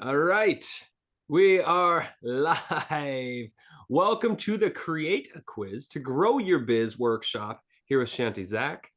All right, we are live. Welcome to the Create a Quiz to Grow Your Biz workshop here with Chanti Zak.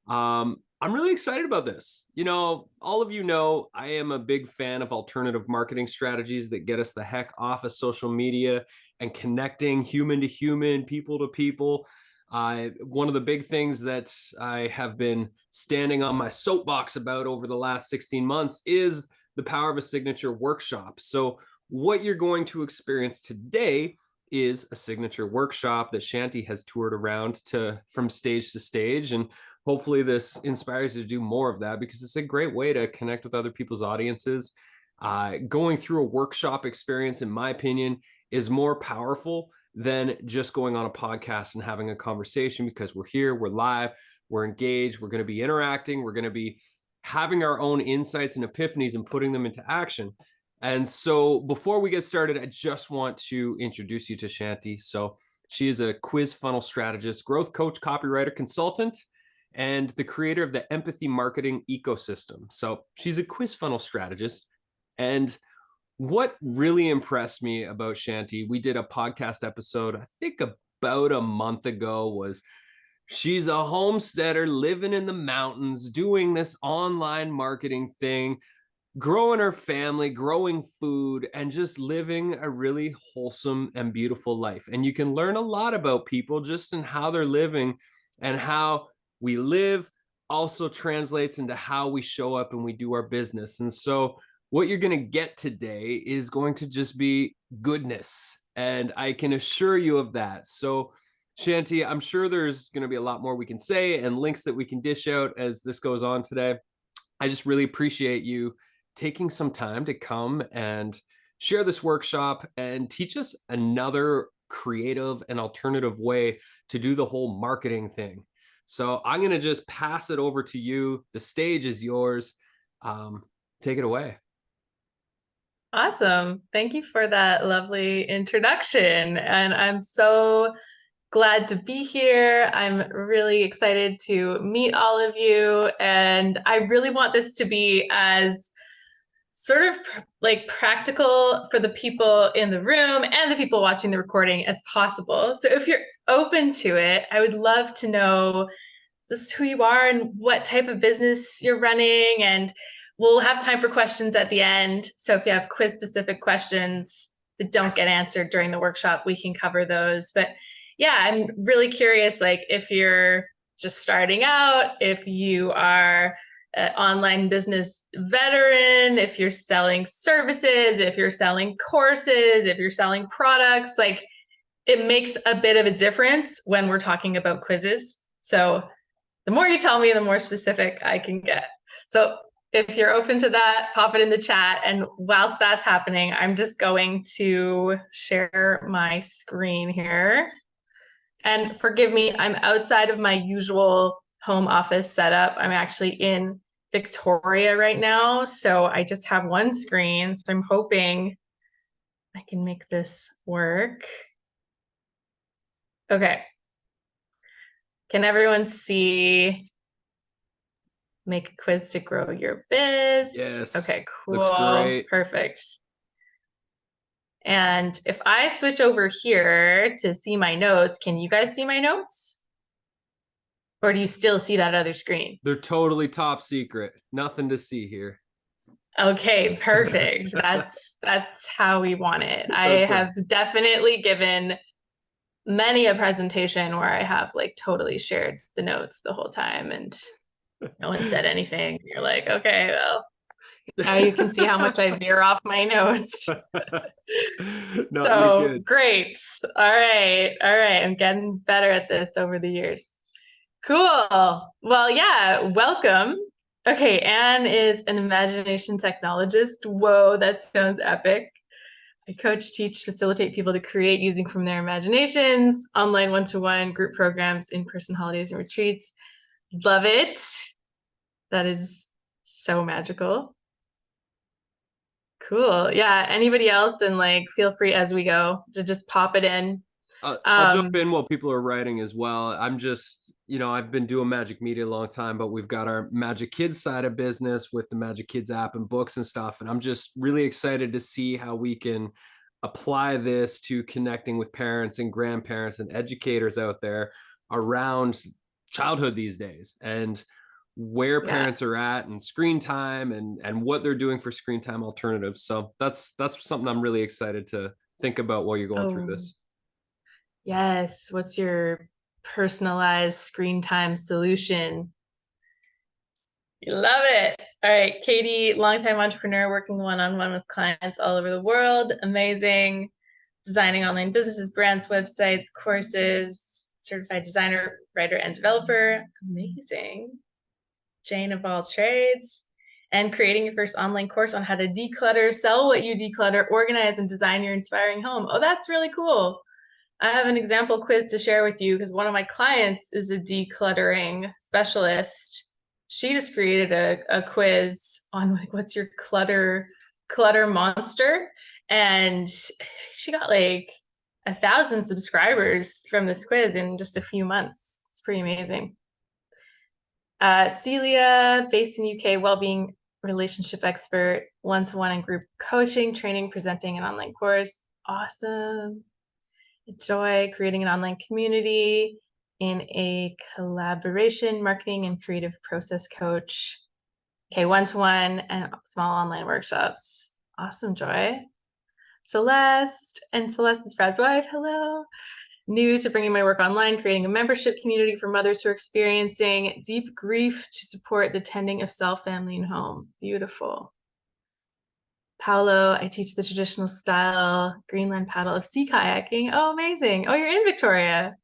I'm really excited about this. All of you know I am a big fan of alternative marketing strategies that get us the heck off of social media and connecting human to human, people to people. One of the big things that I have been standing on my soapbox about over the last 16 months is the power of a signature workshop. So, what you're going to experience today is a signature workshop that Chanti has toured around to from stage to stage. And hopefully, this inspires you to do more of that because it's a great way to connect with other people's audiences. Going through a workshop experience, in my opinion, is more powerful than just going on a podcast and having a conversation because we're here, we're live, we're engaged, we're going to be interacting, we're going to be having our own insights and epiphanies and putting them into action. And so before we get started, I just want to introduce you to Chanti. So she is a quiz funnel strategist, growth coach, copywriter, consultant, and the creator of the empathy marketing ecosystem. So she's a quiz funnel strategist. And what really impressed me about Chanti, we did a podcast episode, I think about a month ago, was she's a homesteader living in the mountains, doing this online marketing thing, growing her family, growing food, and just living a really wholesome and beautiful life. And you can learn a lot about people just in how they're living, and how we live also translates into how we show up and we do our business. And so what you're going to get today is going to just be goodness. And I can assure you of that. So Chanti, I'm sure there's going to be a lot more we can say and links that we can dish out as this goes on today. I just really appreciate you taking some time to come and share this workshop and teach us another creative and alternative way to do the whole marketing thing. So I'm going to just pass it over to you. The stage is yours. Take it away. Awesome. Thank you for that lovely introduction. And I'm so glad to be here. I'm really excited to meet all of you. And I really want this to be as sort of like practical for the people in the room and the people watching the recording as possible. So if you're open to it, I would love to know just who you are and what type of business you're running. And we'll have time for questions at the end. So if you have quiz specific questions that don't get answered during the workshop, we can cover those. But yeah, I'm really curious, like if you're just starting out, if you are an online business veteran, if you're selling services, if you're selling courses, if you're selling products, like it makes a bit of a difference when we're talking about quizzes. So the more you tell me, the more specific I can get. So if you're open to that, pop it in the chat. And whilst that's happening, I'm just going to share my screen here. And forgive me, I'm outside of my usual home office setup. I'm actually in Victoria right now. So I just have one screen. So I'm hoping I can make this work. Okay. Can everyone see? Make a quiz to grow your biz. Yes. Okay, cool. Looks great. Perfect. And if I switch over here to see my notes, can you guys see my notes? Or do you still see that other screen? They're totally top secret. Nothing to see here. Okay, perfect. That's how we want it. I have definitely given many a presentation where I have like totally shared the notes the whole time and no one said anything. You're like, okay, well, now you can see how much I veer off my notes. No, so you're good. Great. All right. I'm getting better at this over the years. Cool. Well, yeah, welcome. Okay, Anne is an imagination technologist. Whoa, that sounds epic. I coach, teach, facilitate people to create using from their imaginations, online one-to-one, group programs, in-person holidays and retreats. Love it. That is so magical. Cool. Yeah. Anybody else? And like, feel free as we go to just pop it in. I'll jump in while people are writing as well. I'm just, I've been doing Magic Media a long time, but we've got our Magic Kids side of business with the Magic Kids app and books and stuff. And I'm just really excited to see how we can apply this to connecting with parents and grandparents and educators out there around childhood these days, and where Yeah. parents are at and screen time and what they're doing for screen time alternatives. So that's something I'm really excited to think about while you're going through Oh, this. yes. What's your personalized screen time solution? You love it. All right, Katie, longtime entrepreneur working one-on-one with clients all over the world. Amazing. Designing online businesses, brands, websites, courses, certified designer, writer, and developer. Amazing. Jane of all trades. And creating your first online course on how to declutter, sell what you declutter, organize, and design your inspiring home. Oh, that's really cool. I have an example quiz to share with you because one of my clients is a decluttering specialist. She just created a quiz on like, what's your clutter monster? And she got like 1,000 subscribers from this quiz in just a few months. It's pretty amazing. Celia, based in UK, well-being relationship expert, one-to-one and group coaching, training, presenting an online course. Awesome. Joy, creating an online community in a collaboration, marketing and creative process coach. Okay, one-to-one and small online workshops. Awesome, Joy. Celeste, and Celeste is Brad's wife. Hello. New to bringing my work online, creating a membership community for mothers who are experiencing deep grief to support the tending of self, family, and home. Beautiful. Paolo, I teach the traditional style Greenland paddle of sea kayaking. Oh, amazing. Oh, you're in Victoria.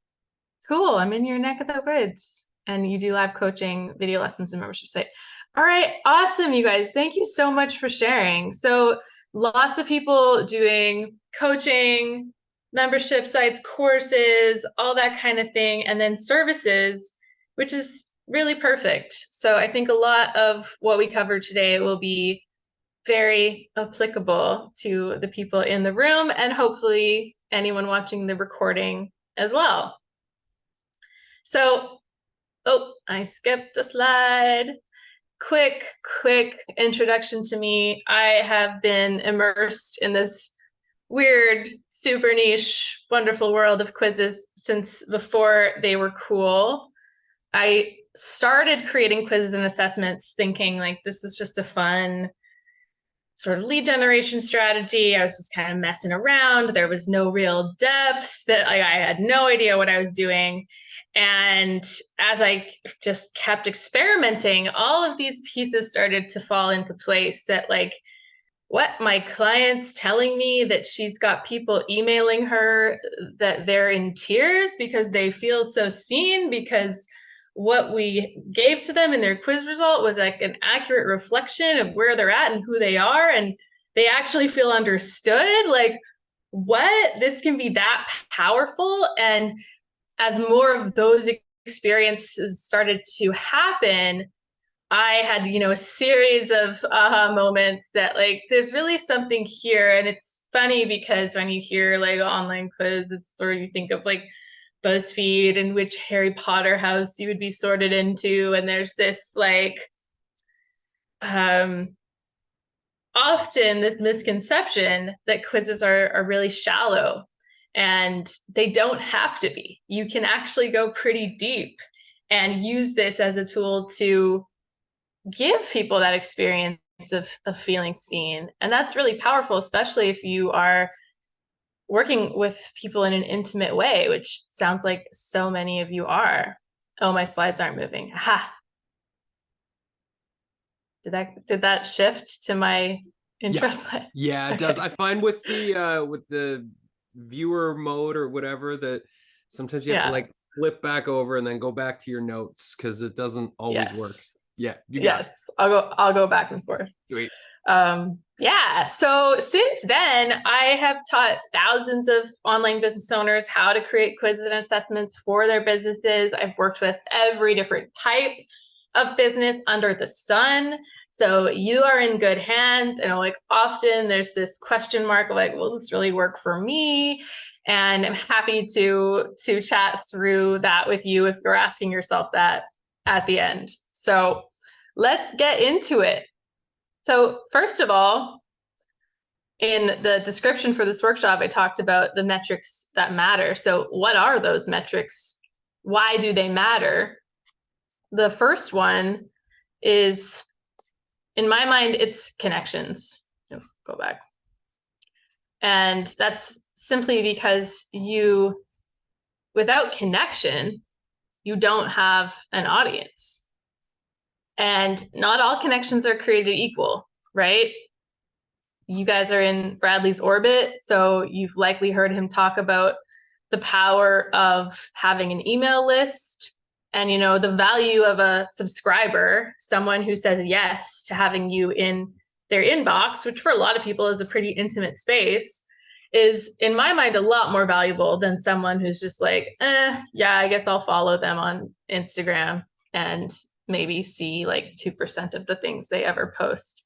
Cool. I'm in your neck of the woods. And you do live coaching, video lessons, and membership site. All right. Awesome, you guys. Thank you so much for sharing. So lots of people doing coaching, membership sites, courses, all that kind of thing, and then services, which is really perfect. So I think a lot of what we covered today will be very applicable to the people in the room and hopefully anyone watching the recording as well. So, oh, I skipped a slide. Quick introduction to me. I have been immersed in this weird, super niche, wonderful world of quizzes since before they were cool. I started creating quizzes and assessments thinking like this was just a fun sort of lead generation strategy. I was just kind of messing around. There was no real depth, that I had no idea what I was doing. And as I just kept experimenting, all of these pieces started to fall into place that like, what, my client's telling me that she's got people emailing her that they're in tears because they feel so seen because what we gave to them in their quiz result was like an accurate reflection of where they're at and who they are, and they actually feel understood. Like, what? This can be that powerful. And as more of those experiences started to happen, I had, a series of aha moments that like, there's really something here. And it's funny because when you hear like online quiz, it's sort of, you think of like BuzzFeed and which Harry Potter house you would be sorted into. And there's this like, often this misconception that quizzes are really shallow, and they don't have to be. You can actually go pretty deep and use this as a tool to give people that experience of feeling seen. And that's really powerful, especially if you are working with people in an intimate way, which sounds like so many of you are. Oh, my slides aren't moving. Ha. Did that shift to my intro slide? Yeah, it Okay. does. I find with the viewer mode or whatever that sometimes you have to like flip back over and then go back to your notes because it doesn't always work. Yeah, you got it. I'll go back and forth. Sweet. Yeah. So since then, I have taught thousands of online business owners how to create quizzes and assessments for their businesses. I've worked with every different type of business under the sun. So you are in good hands. And like often there's this question mark of like, will this really work for me? And I'm happy to chat through that with you if you're asking yourself that at the end. So let's get into it. So first of all, in the description for this workshop, I talked about the metrics that matter. So what are those metrics? Why do they matter? The first one is, in my mind, it's connections. Go back. And that's simply because without connection, you don't have an audience. And not all connections are created equal, right? You guys are in Bradley's orbit, so you've likely heard him talk about the power of having an email list and, the value of a subscriber, someone who says yes to having you in their inbox, which for a lot of people is a pretty intimate space, is, in my mind, a lot more valuable than someone who's just like, yeah, I guess I'll follow them on Instagram and maybe see like 2% of the things they ever post.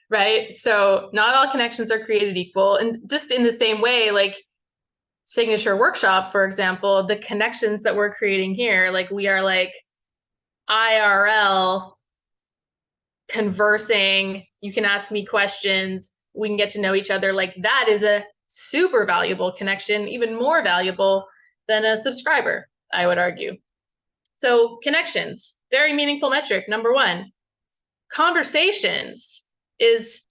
Right? So not all connections are created equal. And just in the same way, like Signature Workshop, for example, the connections that we're creating here, like we are like IRL conversing. You can ask me questions. We can get to know each other. Like that is a super valuable connection, even more valuable than a subscriber, I would argue. So connections, very meaningful metric. Number one, conversations is,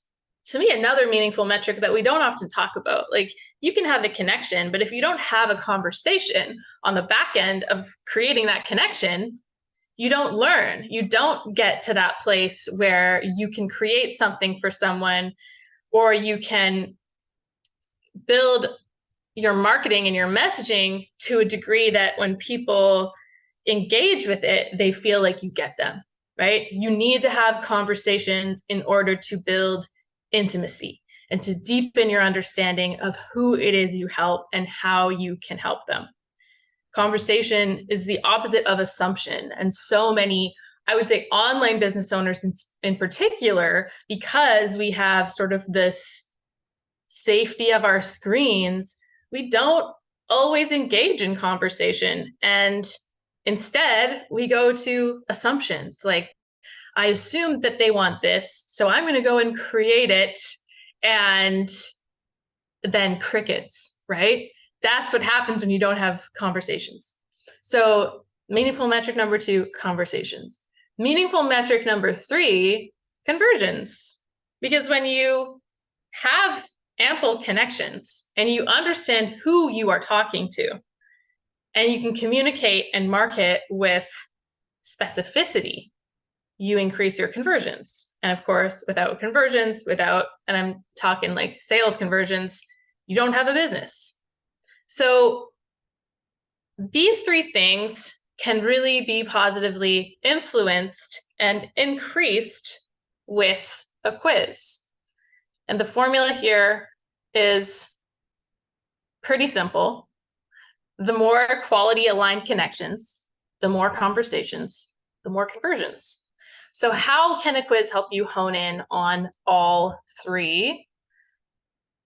to me, another meaningful metric that we don't often talk about. Like you can have a connection, but if you don't have a conversation on the back end of creating that connection, you don't learn. You don't get to that place where you can create something for someone, or you can build your marketing and your messaging to a degree that when people engage with it, they feel like you get them. Right? You need to have conversations in order to build intimacy and to deepen your understanding of who it is you help and how you can help them. Conversation is the opposite of assumption. And so many, I would say, online business owners in particular, because we have sort of this safety of our screens, we don't always engage in conversation. And instead, we go to assumptions like, I assumed that they want this, so I'm going to go and create it, and then crickets, right? That's what happens when you don't have conversations. So meaningful metric number two, conversations. Meaningful metric number three, conversions. Because when you have ample connections and you understand who you are talking to, and you can communicate and market with specificity, you increase your conversions. And of course, without conversions, and I'm talking like sales conversions, you don't have a business. So these three things can really be positively influenced and increased with a quiz. And the formula here is pretty simple. The more quality aligned connections, the more conversations, the more conversions. So how can a quiz help you hone in on all three?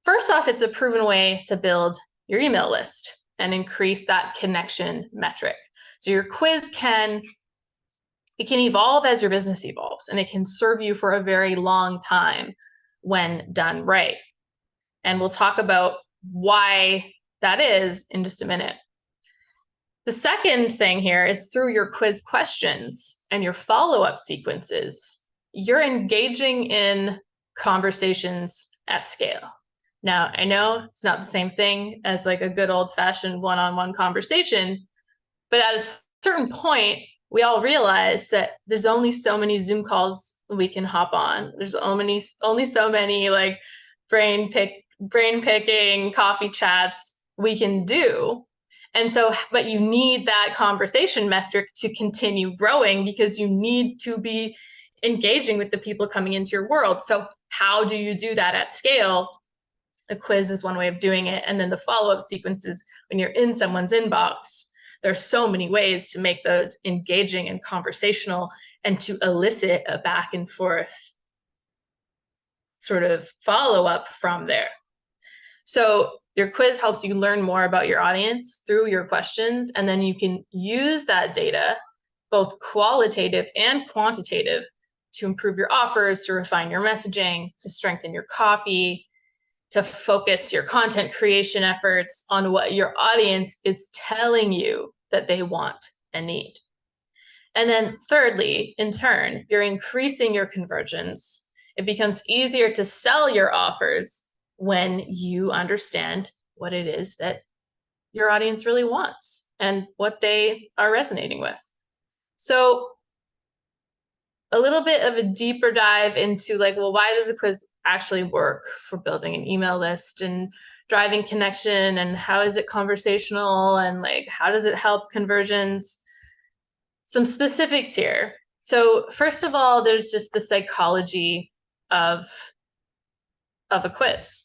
First off, it's a proven way to build your email list and increase that connection metric. So your quiz can evolve as your business evolves, and it can serve you for a very long time when done right. And we'll talk about why that is in just a minute. The second thing here is through your quiz questions and your follow-up sequences, you're engaging in conversations at scale. Now, I know it's not the same thing as like a good old-fashioned one-on-one conversation, but at a certain point, we all realize that there's only so many Zoom calls we can hop on. There's only so many like brain picking coffee chats we can do. And so, but you need that conversation metric to continue growing because you need to be engaging with the people coming into your world. So how do you do that at scale? A quiz is one way of doing it. And then the follow-up sequences when you're in someone's inbox. There's so many ways to make those engaging and conversational and to elicit a back and forth sort of follow-up from there. So your quiz helps you learn more about your audience through your questions, and then you can use that data, both qualitative and quantitative, to improve your offers, to refine your messaging, to strengthen your copy, to focus your content creation efforts on what your audience is telling you that they want and need. And then thirdly, in turn, you're increasing your conversions. It becomes easier to sell your offers when you understand what it is that your audience really wants and what they are resonating with. So a little bit of a deeper dive into like, well, why does a quiz actually work for building an email list and driving connection, and how is it conversational, and like how does it help conversions? Some specifics here. So first of all, there's just the psychology of a quiz,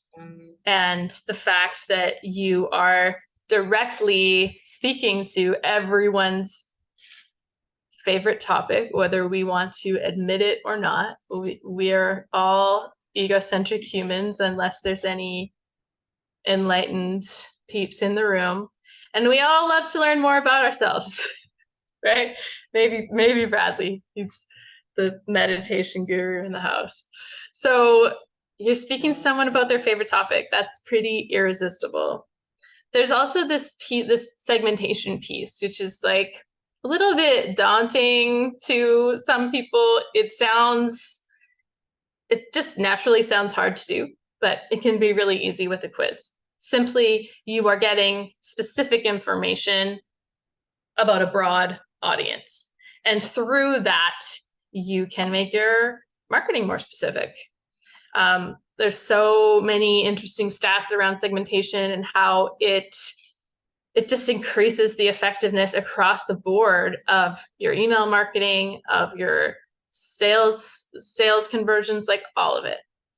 and the fact that you are directly speaking to everyone's favorite topic, whether we want to admit it or not. We are all egocentric humans, unless there's any enlightened peeps in the room. And we all love to learn more about ourselves, right? Maybe Bradley, he's the meditation guru in the house. So you're speaking to someone about their favorite topic. That's pretty irresistible. There's also this segmentation piece, which is like a little bit daunting to some people. It just naturally sounds hard to do, but it can be really easy with a quiz. Simply, you are getting specific information about a broad audience. And through that, you can make your marketing more specific. There's so many interesting stats around segmentation and how it just increases the effectiveness across the board of your email marketing, of your sales conversions, like all of it.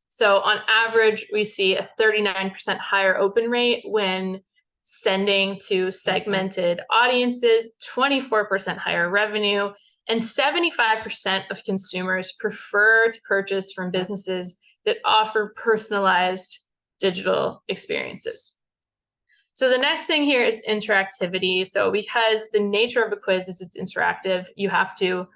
So on average, we see a 39% higher open rate when sending to segmented audiences, 24% higher revenue, and 75% of consumers prefer to purchase from businesses that offer personalized digital experiences. So the next thing here is interactivity. So because the nature of a quiz is it's interactive, you have to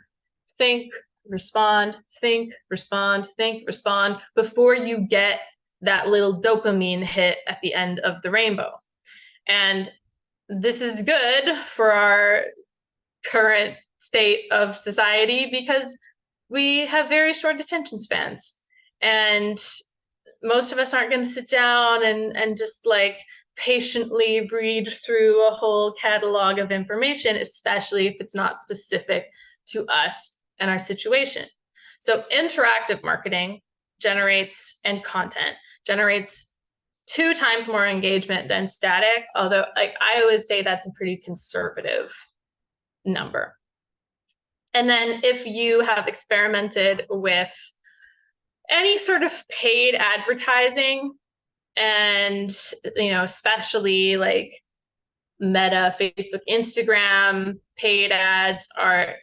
think, respond, think, respond, think, respond before you get that little dopamine hit at the end of the rainbow. And this is good for our current state of society because we have very short attention spans. And most of us aren't going to sit down and just like patiently read through a whole catalog of information, especially if it's not specific to us and our situation. So interactive marketing and content generates 2 times more engagement than static, although like I would say that's a pretty conservative number. And then if you have experimented with any sort of paid advertising, and especially like Meta, Facebook, Instagram paid ads are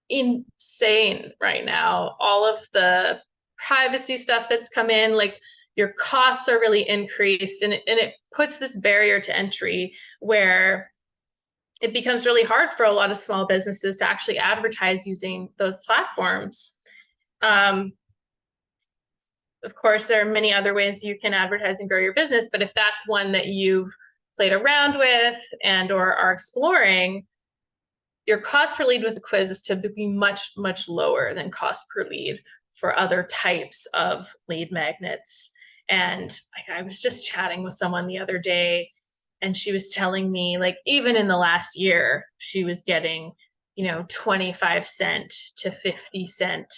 insane right now. All of the privacy stuff that's come in, like your costs are really increased, and it puts this barrier to entry where it becomes really hard for a lot of small businesses to actually advertise using those platforms. Of course, there are many other ways you can advertise and grow your business, but if that's one that you've played around with and or are exploring, your cost per lead with a quiz is typically much, much lower than cost per lead for other types of lead magnets. And like I was just chatting with someone the other day, and she was telling me like even in the last year, she was getting 25 cent to 50 cent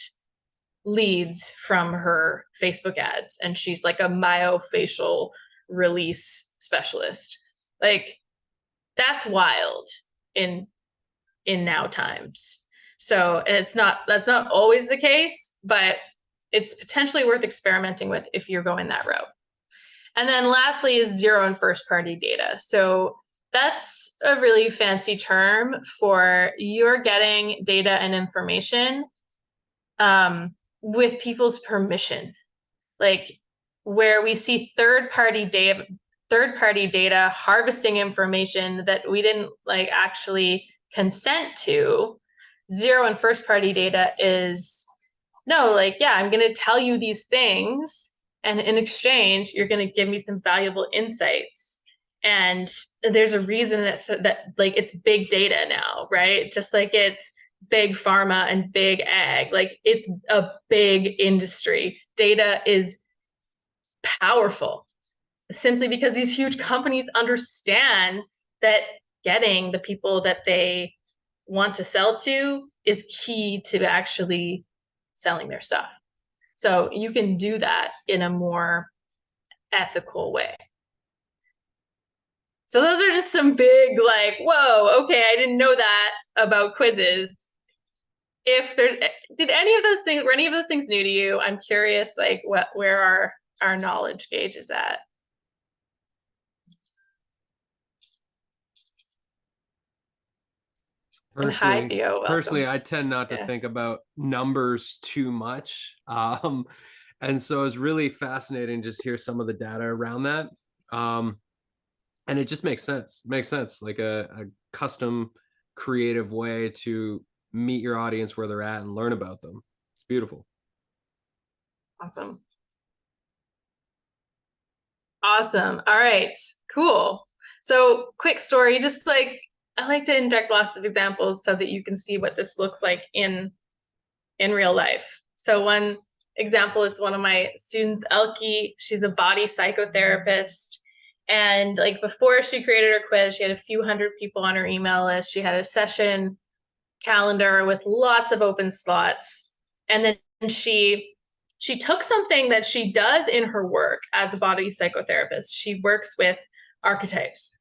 leads from her Facebook ads, and she's like a myofascial release specialist. Like that's wild in now times. So, and that's not always the case, but it's potentially worth experimenting with if you're going that route. And then lastly is zero and first party data. So that's a really fancy term for you're getting data and information with people's permission. Like where we see third party third-party data, harvesting information that we didn't like actually consent to. Zero and first-party data is no, like, yeah, I'm going to tell you these things, and in exchange, you're going to give me some valuable insights. And there's a reason that like it's big data now, right? Just like it's big pharma and big ag, like it's a big industry. Data is powerful simply because these huge companies understand that getting the people that they want to sell to is key to actually selling their stuff. So you can do that in a more ethical way. So those are just some big, like, whoa, okay, I didn't know that about quizzes. If there's, did any of those things, were any of those things new to you? I'm curious, like, where our knowledge gauge is at. Personally, Welcome. I tend not to Yeah. think about numbers too much. And so it's really fascinating just hear some of the data around that. And it just makes sense. It makes sense. Like a custom creative way to meet your audience where they're at and learn about them. It's beautiful. Awesome. Awesome. All right. Cool. So quick story, just like I like to inject lots of examples so that you can see what this looks like in real life. So one example, it's one of my students, Elke. She's a body psychotherapist. And like before she created her quiz, she had a few hundred people on her email list. She had a session calendar with lots of open slots. And then she took something that she does in her work as a body psychotherapist. She works with archetypes.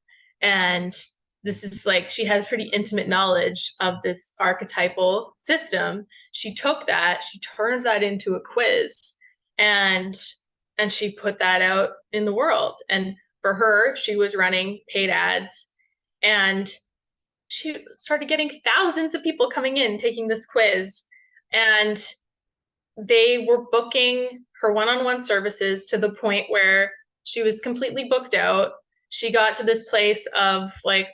And this is like she has pretty intimate knowledge of this archetypal system. She took that, she turned that into a quiz, and she put that out in the world. And for her, she was running paid ads, and she started getting thousands of people coming in taking this quiz, and they were booking her one-on-one services to the point where she was completely booked out. She got to this place of like,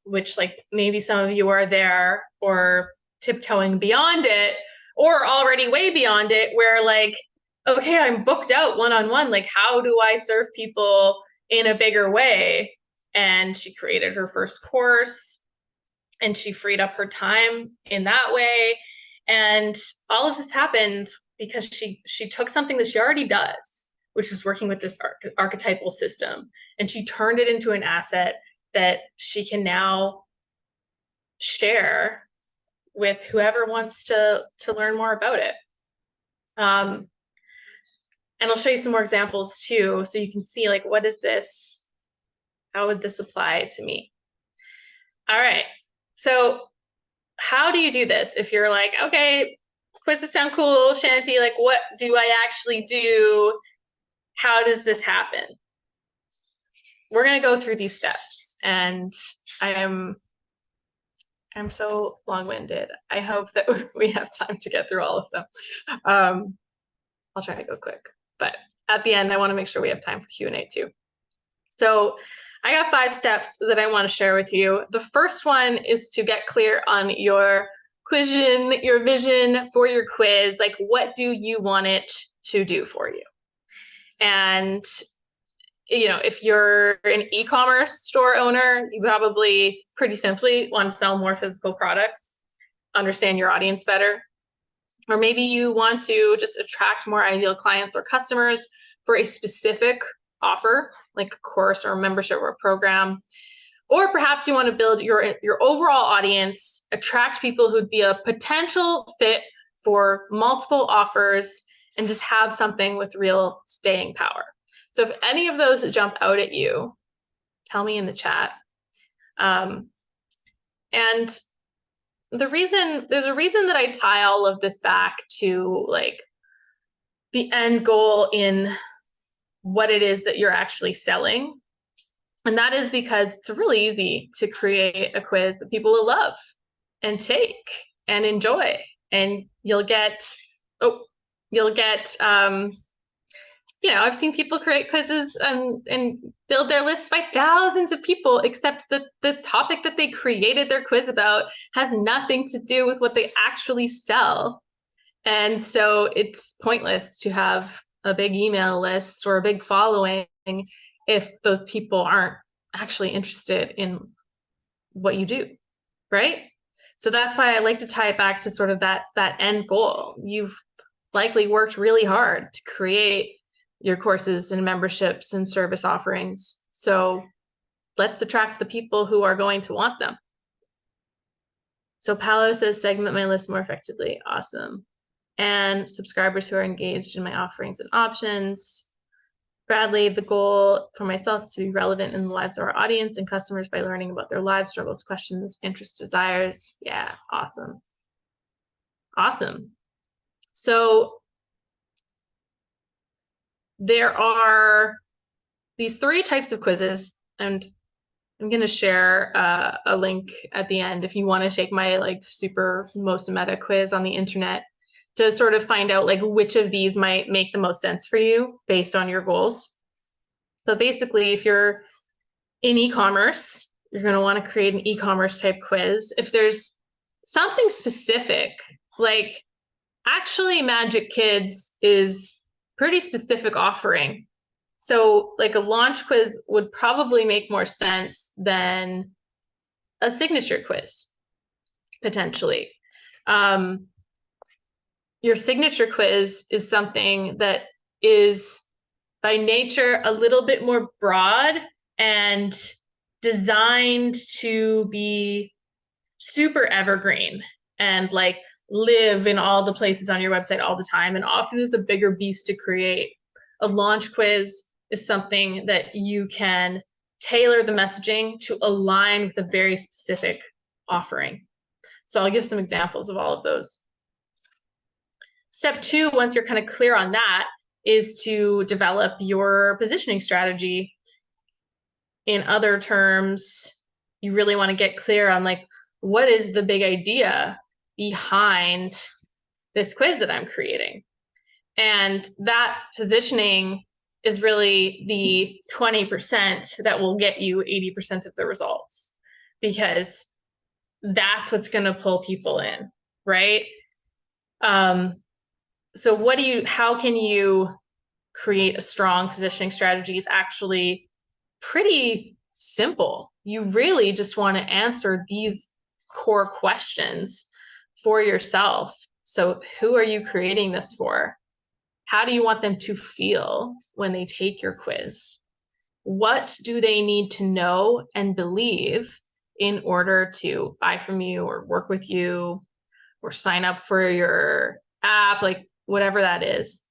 which like maybe some of you are there or tiptoeing beyond it or already way beyond it, where like, okay, I'm booked out one-on-one. Like, how do I serve people in a bigger way? And she created her first course and she freed up her time in that way. And all of this happened because she took something that she already does, which is working with this archetypal system, and she turned it into an asset that she can now share with whoever wants to learn more about it. And I'll show you some more examples too, so you can see like, what is this? How would this apply to me? All right. So how do you do this? If you're like, okay, quizzes sound cool, Chanti, like what do I actually do? How does this happen? We're going to go through these steps, and I'm so long-winded. I hope that we have time to get through all of them. I'll try to go quick, but at the end, I want to make sure we have time for Q&A too. So I got 5 steps that I want to share with you. The first one is to get clear on your vision, your vision for your quiz. Like, what do you want it to do for you? And, you know, if you're an e-commerce store owner, you probably pretty simply want to sell more physical products, understand your audience better. Or maybe you want to just attract more ideal clients or customers for a specific offer, like a course or a membership or a program. Or perhaps you want to build your overall audience, attract people who'd be a potential fit for multiple offers, and just have something with real staying power. So if any of those jump out at you, tell me in the chat. And there's a reason that I tie all of this back to like the end goal in what it is that you're actually selling. And that is because it's really easy to create a quiz that people will love and take and enjoy. And you'll get I've seen people create quizzes and build their lists by thousands of people, except that the topic that they created their quiz about has nothing to do with what they actually sell. And so it's pointless to have a big email list or a big following if those people aren't actually interested in what you do, right? So that's why I like to tie it back to sort of that end goal. You've likely worked really hard to create your courses and memberships and service offerings. So let's attract the people who are going to want them. So Paolo says, segment my list more effectively. Awesome. And subscribers who are engaged in my offerings and options. Bradley, the goal for myself is to be relevant in the lives of our audience and customers by learning about their lives, struggles, questions, interests, desires. Yeah, awesome. Awesome. So there are these 3 types of quizzes, and I'm going to share a link at the end if you want to take my like super most meta quiz on the internet to sort of find out like which of these might make the most sense for you based on your goals. But basically, if you're in e-commerce, you're going to want to create an e-commerce type quiz. If there's something specific, like actually Magic Kids is pretty specific offering. So like a launch quiz would probably make more sense than a signature quiz, potentially. Your signature quiz is something that is by nature a little bit more broad and designed to be super evergreen and like live in all the places on your website all the time, and often is a bigger beast to create. A launch quiz is something that you can tailor the messaging to align with a very specific offering. So I'll give some examples of all of those. Step 2, once you're kind of clear on that, is to develop your positioning strategy. In other terms, you really want to get clear on like, what is the big idea behind this quiz that I'm creating? And that positioning is really the 20% that will get you 80% of the results, because that's what's going to pull people in, right? So how can you create a strong positioning strategy? Is actually pretty simple. You really just want to answer these core questions for yourself. So who are you creating this for? How do you want them to feel when they take your quiz? What do they need to know and believe in order to buy from you or work with you or sign up for your app, like whatever that is?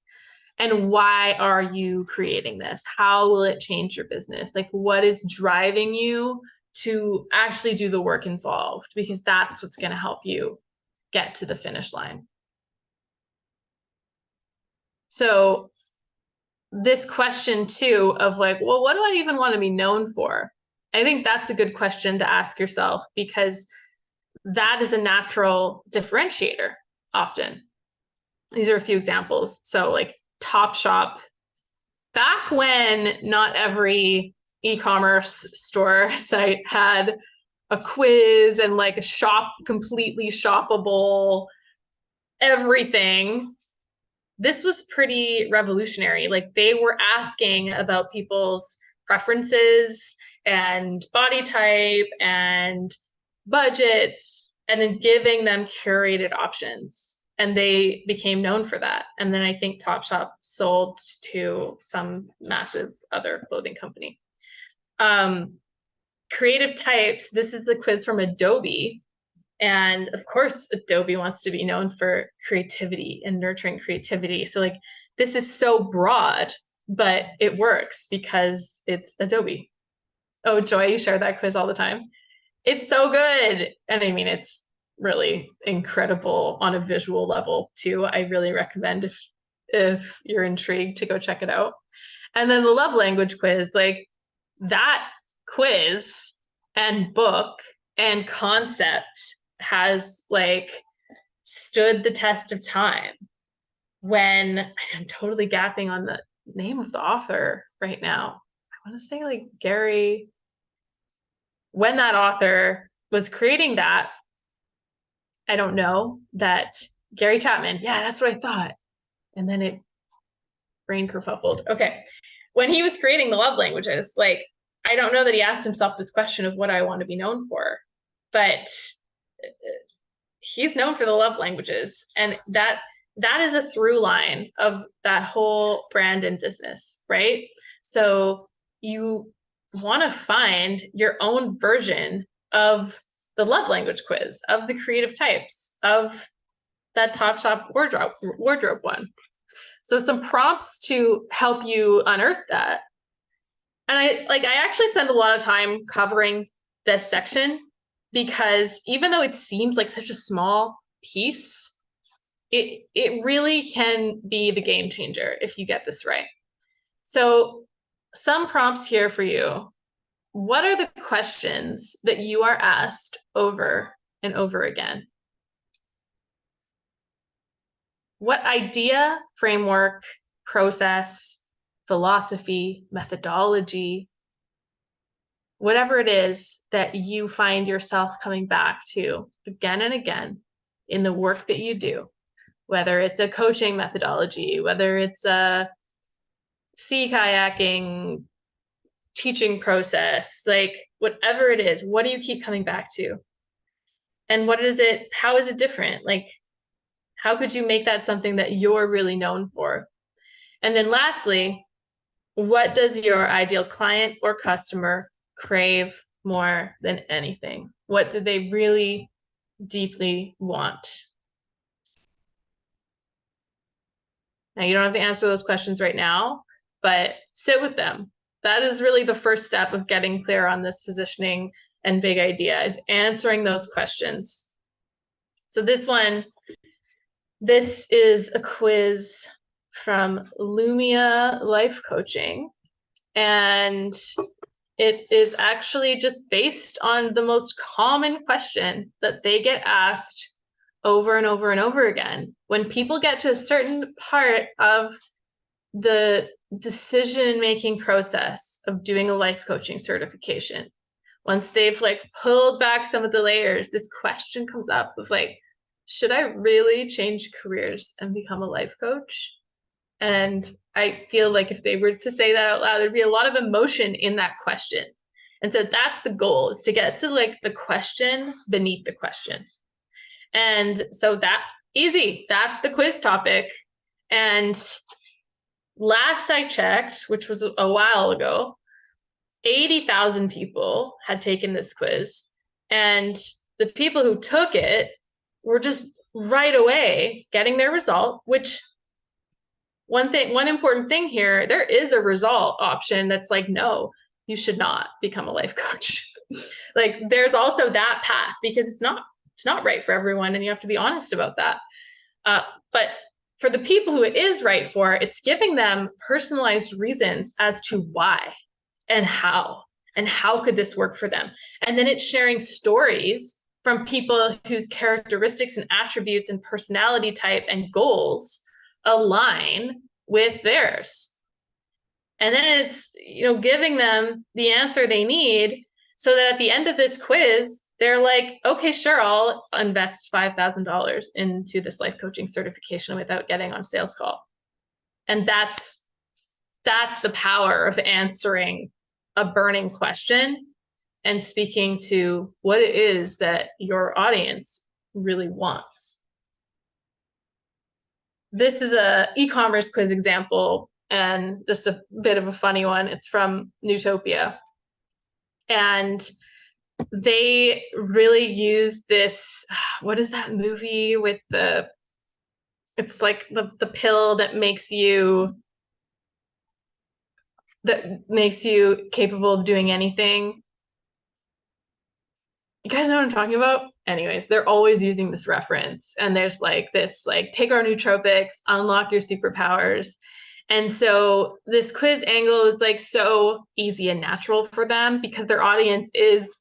And why are you creating this? How will it change your business? Like, what is driving you to actually do the work involved? Because that's what's going to help you get to the finish line. So this question too of like, well, what do I even want to be known for? I think that's a good question to ask yourself, because that is a natural differentiator often. These are a few examples. So like Topshop, back when not every e-commerce store site had a quiz and like a completely shoppable everything, this was pretty revolutionary. Like they were asking about people's preferences and body type and budgets, and then giving them curated options. And they became known for that. And then I think Topshop sold to some massive other clothing company. Creative types. This is the quiz from Adobe. And of course, Adobe wants to be known for creativity and nurturing creativity. So like, this is so broad, but it works because it's Adobe. Oh, Joy, you share that quiz all the time. It's so good. And I mean, it's really incredible on a visual level too. I really recommend if you're intrigued to go check it out. And then the love language quiz, like that quiz and book and concept has like stood the test of time. When I'm totally gapping on name of the author right now. I want to say like Gary, when that author was creating that, I don't know, that Gary Chapman. Yeah, that's what I thought. And then it brain kerfuffled. Okay. When he was creating the love languages, like, I don't know that he asked himself this question of what I want to be known for, but he's known for the love languages. And that is a through line of that whole brand and business, right? So you want to find your own version of the love language quiz, of the creative types, of that Topshop wardrobe one. So some prompts to help you unearth that. And I actually spend a lot of time covering this section because even though it seems like such a small piece, it really can be the game changer if you get this right. So some prompts here for you. What are the questions that you are asked over and over again? What idea, framework, process, philosophy, methodology, whatever it is that you find yourself coming back to again and again in the work that you do, whether it's a coaching methodology, whether it's a sea kayaking teaching process, like whatever it is, what do you keep coming back to? And what is it? How is it different? Like, how could you make that something that you're really known for? And then lastly, what does your ideal client or customer crave more than anything? What do they really deeply want? Now, you don't have to answer those questions right now, but sit with them. That is really the first step of getting clear on this positioning and big idea, is answering those questions. So this is a quiz from Lumia Life Coaching, and it is actually just based on the most common question that they get asked over and over and over again. When people get to a certain part of the decision-making process of doing a life coaching certification, once they've like pulled back some of the layers, this question comes up of like, should I really change careers and become a life coach? And I feel like if they were to say that out loud, there'd be a lot of emotion in that question. And so that's the goal, is to get to like the question beneath the question. And so that's the quiz topic. And last I checked, which was a while ago, 80,000 people had taken this quiz. And the people who took it were just right away getting their result, which one important thing here, there is a result option that's like, no, you should not become a life coach. Like there's also that path, because it's not right for everyone, and you have to be honest about that. But for the people who it is right for, it's giving them personalized reasons as to why and how could this work for them. And then it's sharing stories from people whose characteristics and attributes and personality type and goals align with theirs. And then it's, giving them the answer they need so that at the end of this quiz, they're like, okay, sure, I'll invest $5,000 into this life coaching certification without getting on a sales call. And that's the power of answering a burning question and speaking to what it is that your audience really wants. This is a e-commerce quiz example, and just a bit of a funny one. It's from Newtopia. And they really use this, what is that movie with it's like the pill that makes you capable of doing anything. You guys know what I'm talking about? Anyways, they're always using this reference. And there's like this, like, take our nootropics, unlock your superpowers. And so this quiz angle is like so easy and natural for them, because their audience is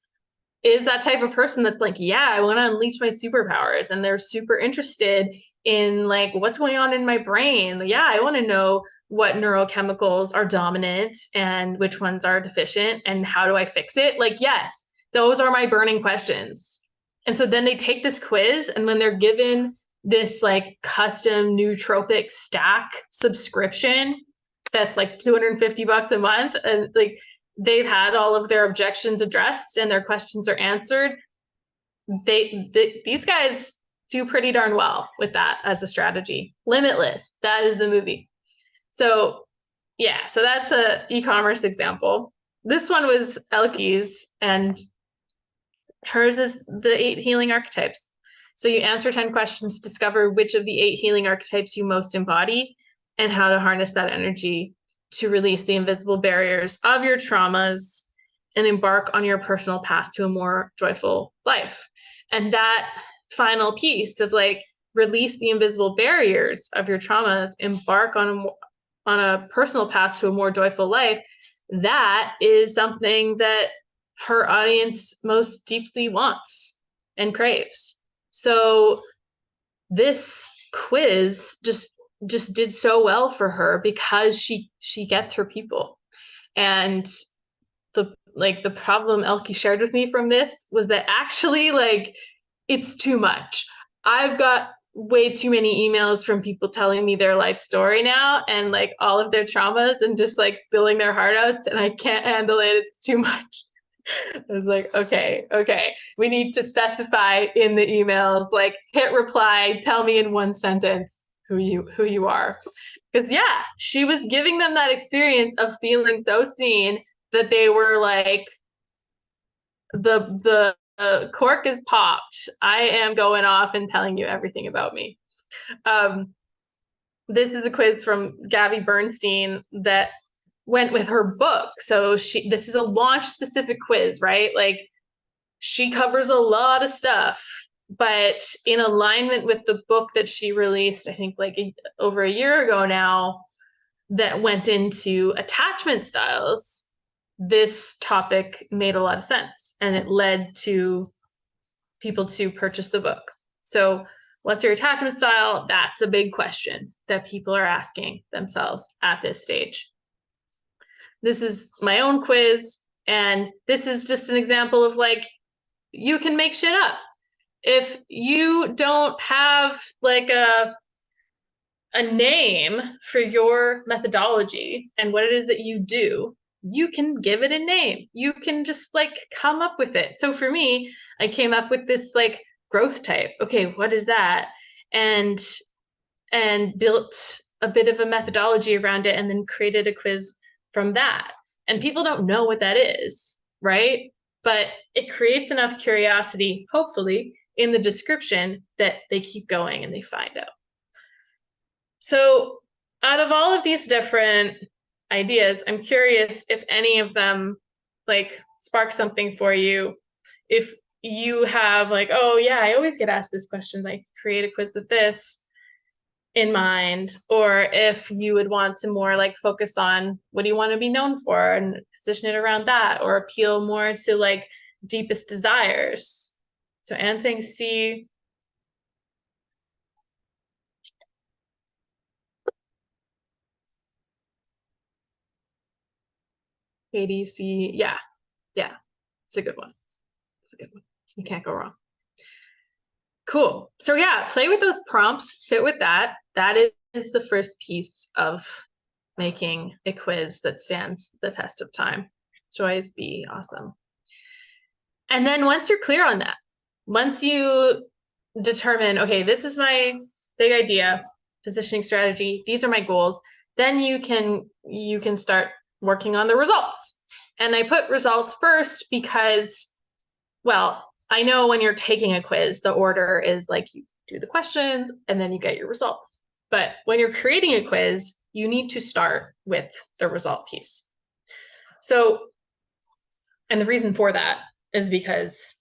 that type of person that's like, yeah, I want to unleash my superpowers. And they're super interested in like what's going on in my brain. Yeah, I want to know what neurochemicals are dominant and which ones are deficient and how do I fix it? Like, yes, those are my burning questions. And so then they take this quiz, and when they're given this like custom nootropic stack subscription that's like $250 a month, and like they've had all of their objections addressed and their questions are answered, these guys do pretty darn well with that as a strategy. Limitless, that is the movie. So yeah, so that's a e-commerce example. This one was Elke's, and hers is the 8 healing archetypes. So you answer 10 questions, discover which of the 8 healing archetypes you most embody, and how to harness that energy to release the invisible barriers of your traumas and embark on your personal path to a more joyful life. And that final piece of like release the invisible barriers of your traumas, embark on a personal path to a more joyful life, that is something that her audience most deeply wants and craves. So this quiz just did so well for her because she gets her people. And the problem Elke shared with me from this was that actually like it's too much. I've got way too many emails from people telling me their life story now and like all of their traumas and just like spilling their heart out, and I can't handle it. It's too much. I was like, okay, we need to specify in the emails, like hit reply, tell me in one sentence who you are. Because yeah, she was giving them that experience of feeling so seen that they were like, the cork is popped. I am going off and telling you everything about me. This is a quiz from Gabby Bernstein that went with her book. So this is a launch specific quiz, right? Like she covers a lot of stuff, but in alignment with the book that she released, I think like over a year ago now, that went into attachment styles, this topic made a lot of sense and it led to people to purchase the book. So what's your attachment style? That's a big question that people are asking themselves at this stage. This is my own quiz, and this is just an example of like, you can make shit up. If you don't have like a name for your methodology and what it is that you do, you can give it a name. You can just like come up with it. So for me, I came up with this like growth type. Okay, what is that? And built a bit of a methodology around it and then created a quiz from that. And people don't know what that is, right? But it creates enough curiosity, hopefully, in the description that they keep going and they find out. So out of all of these different ideas, I'm curious if any of them like spark something for you. If you have like, oh yeah, I always get asked this question, like create a quiz with this in mind, or if you would want to more like focus on what do you want to be known for and position it around that, or appeal more to like deepest desires. So Anne's saying C. Katie, C. Yeah, it's a good one. You can't go wrong. Cool. So yeah, play with those prompts, sit with that. That is the first piece of making a quiz that stands the test of time. Joys be awesome. And then once you're clear on that, once you determine, okay, this is my big idea, positioning strategy, these are my goals, then you can start working on the results. And I put results first because, well, I know when you're taking a quiz, the order is like you do the questions and then you get your results. But when you're creating a quiz, you need to start with the result piece. So, and the reason for that is because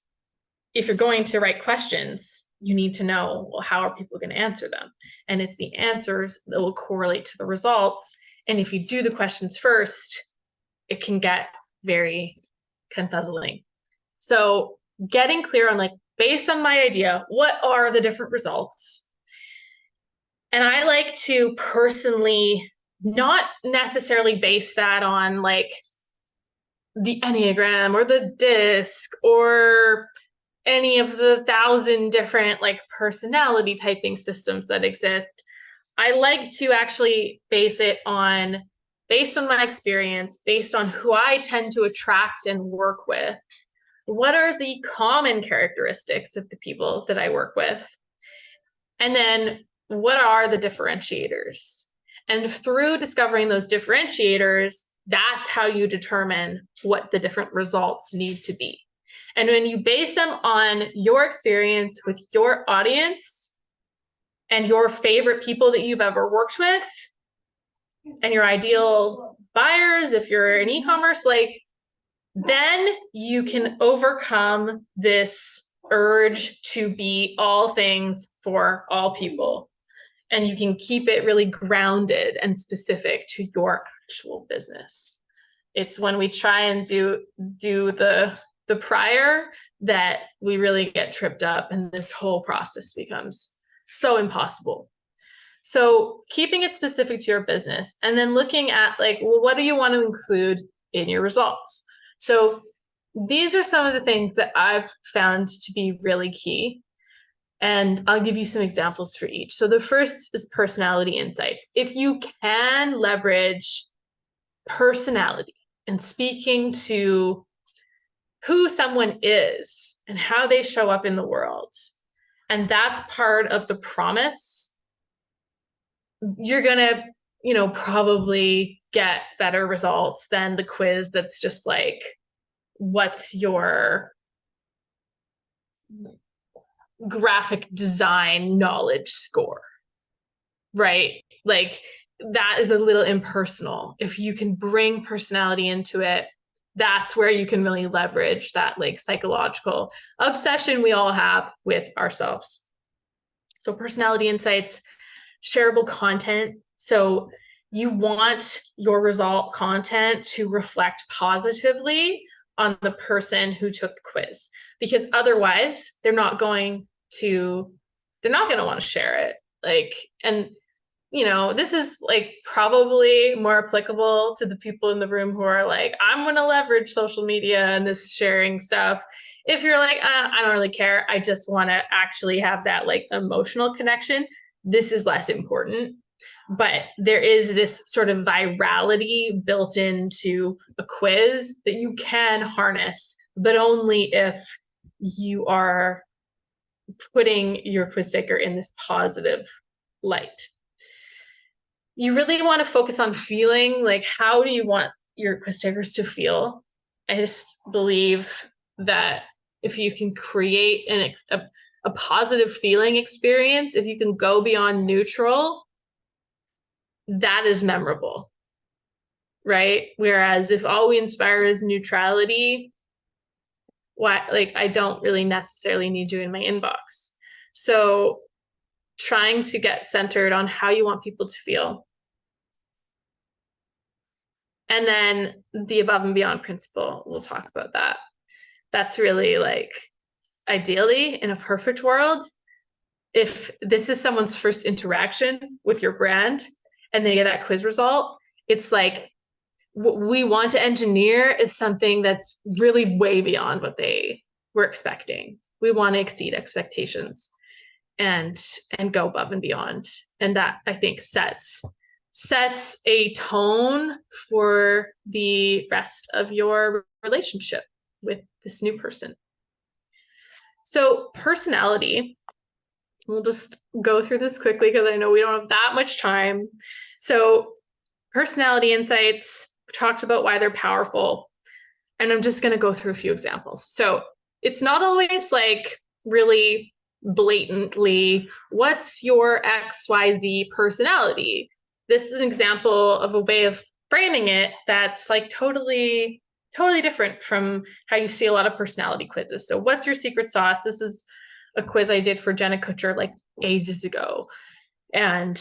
if you're going to write questions, you need to know, well, how are people going to answer them? And it's the answers that will correlate to the results. And if you do the questions first, it can get very confuzzling. So getting clear on like, based on my idea, what are the different results? And I like to personally not necessarily base that on like the Enneagram or the disc or any of the 1,000 different like personality typing systems that exist. I like to actually base it on, based on my experience, based on who I tend to attract and work with. What are the common characteristics of the people that I work with? And then what are the differentiators? And through discovering those differentiators, that's how you determine what the different results need to be. And when you base them on your experience with your audience and your favorite people that you've ever worked with and your ideal buyers, if you're in e-commerce, like, then you can overcome this urge to be all things for all people. And you can keep it really grounded and specific to your actual business. It's when we try and do the prior that we really get tripped up and this whole process becomes so impossible. So keeping it specific to your business and then looking at like, well, what do you want to include in your results? So these are some of the things that I've found to be really key. And I'll give you some examples for each. So the first is personality insights. If you can leverage personality and speaking to who someone is and how they show up in the world, and that's part of the promise, you're going to, probably get better results than the quiz that's just like, what's your graphic design knowledge score, right? Like that is a little impersonal. If you can bring personality into it, that's where you can really leverage that like psychological obsession we all have with ourselves. So personality insights, shareable content. So you want your result content to reflect positively on the person who took the quiz, because otherwise they're not going to want to share it. Like, and this is like probably more applicable to the people in the room who are like, I'm going to leverage social media and this sharing stuff. If you're like, I don't really care, I just want to actually have that like emotional connection, this is less important. But there is this sort of virality built into a quiz that you can harness, but only if you are putting your quiz taker in this positive light. You really want to focus on feeling. Like, how do you want your quiz takers to feel? I just believe that if you can create a positive feeling experience, if you can go beyond neutral, that is memorable, right? Whereas if all we inspire is neutrality, I don't really necessarily need you in my inbox. So trying to get centered on how you want people to feel. And then the above and beyond principle, we'll talk about that. That's really like, ideally in a perfect world, if this is someone's first interaction with your brand and they get that quiz result, it's like, what we want to engineer is something that's really way beyond what they were expecting. We want to exceed expectations and go above and beyond. And that, I think, sets a tone for the rest of your relationship with this new person. So personality, we'll just go through this quickly because I know we don't have that much time. So personality insights, we talked about why they're powerful. And I'm just going to go through a few examples. So it's not always like really blatantly, what's your XYZ personality? This is an example of a way of framing it that's like totally different from how you see a lot of personality quizzes. So what's your secret sauce? This is a quiz I did for Jenna Kutcher like ages ago. And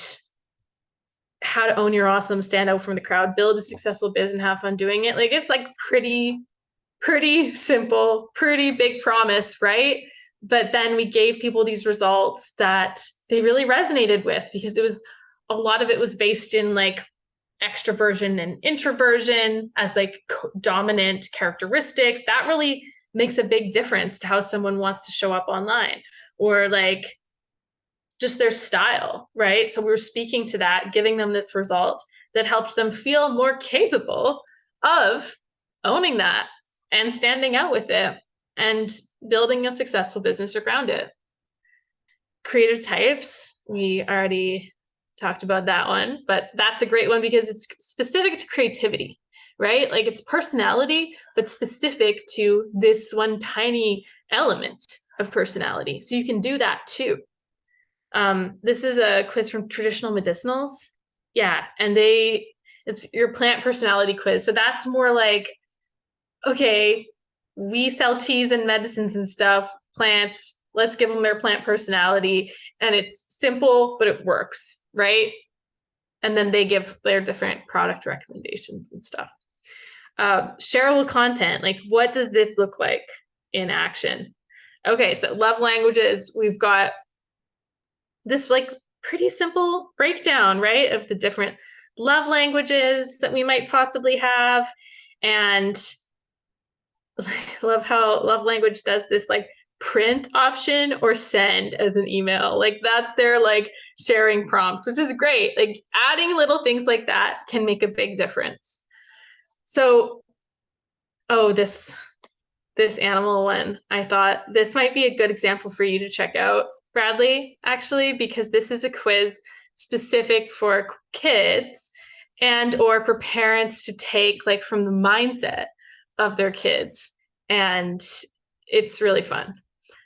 how to own your awesome, stand out from the crowd, build a successful biz and have fun doing it. Like, it's like pretty simple, pretty big promise, right? but then we gave people these results that they really resonated with, because a lot of it was based in like extroversion and introversion as like dominant characteristics. That really makes a big difference to how someone wants to show up online, or like just their style, right? So we were speaking to that, giving them this result that helped them feel more capable of owning that and standing out with it and building a successful business around it. Creative types, we already talked about that one, but that's a great one because it's specific to creativity, right? Like it's personality, but specific to this one tiny element of personality. So you can do that too. This is a quiz from Traditional Medicinals. Yeah, and it's your plant personality quiz. So that's more like, okay, we sell teas and medicines and stuff, plants, let's give them their plant personality. And it's simple, but it works, right? And then they give their different product recommendations and stuff. Shareable content, like what does this look like in action? Okay, so love languages, we've got this like pretty simple breakdown, right, of the different love languages that we might possibly have. And I love how love language does this like print option or send as an email. Like that's their like sharing prompts, which is great. Like adding little things like that can make a big difference. So, oh, this animal one, I thought this might be a good example for you to check out, Bradley, actually, because this is a quiz specific for kids and or for parents to take like from the mindset of their kids. And it's really fun.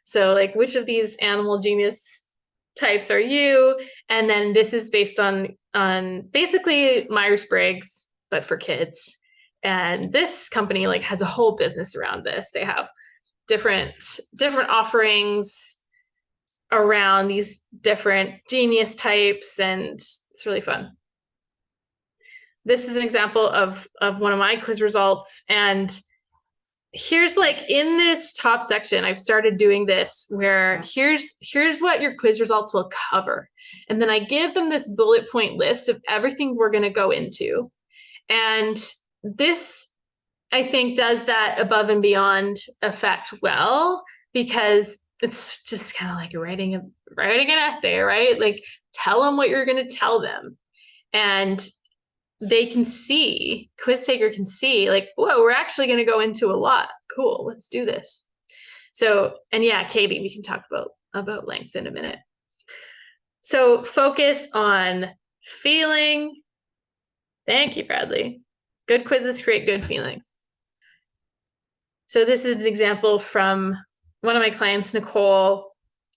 So like, which of these animal genius types are you? And then this is based on basically Myers-Briggs, but for kids. And this company like has a whole business around this. They have different offerings around these different genius types, and it's really fun. This is an example of one of my quiz results. And here's like in this top section, I've started doing this where here's what your quiz results will cover. And then I give them this bullet point list of everything we're going to go into. And this, I think, does that above and beyond effect well, because it's just kind of like writing an essay, right? Like tell them what you're going to tell them. And they can see, quiz taker can see like, whoa, we're actually going to go into a lot. Cool, let's do this. So, and yeah, Katie, we can talk about length in a minute. So focus on feeling. Thank you, Bradley. Good quizzes create good feelings. So this is an example from one of my clients, Nicole.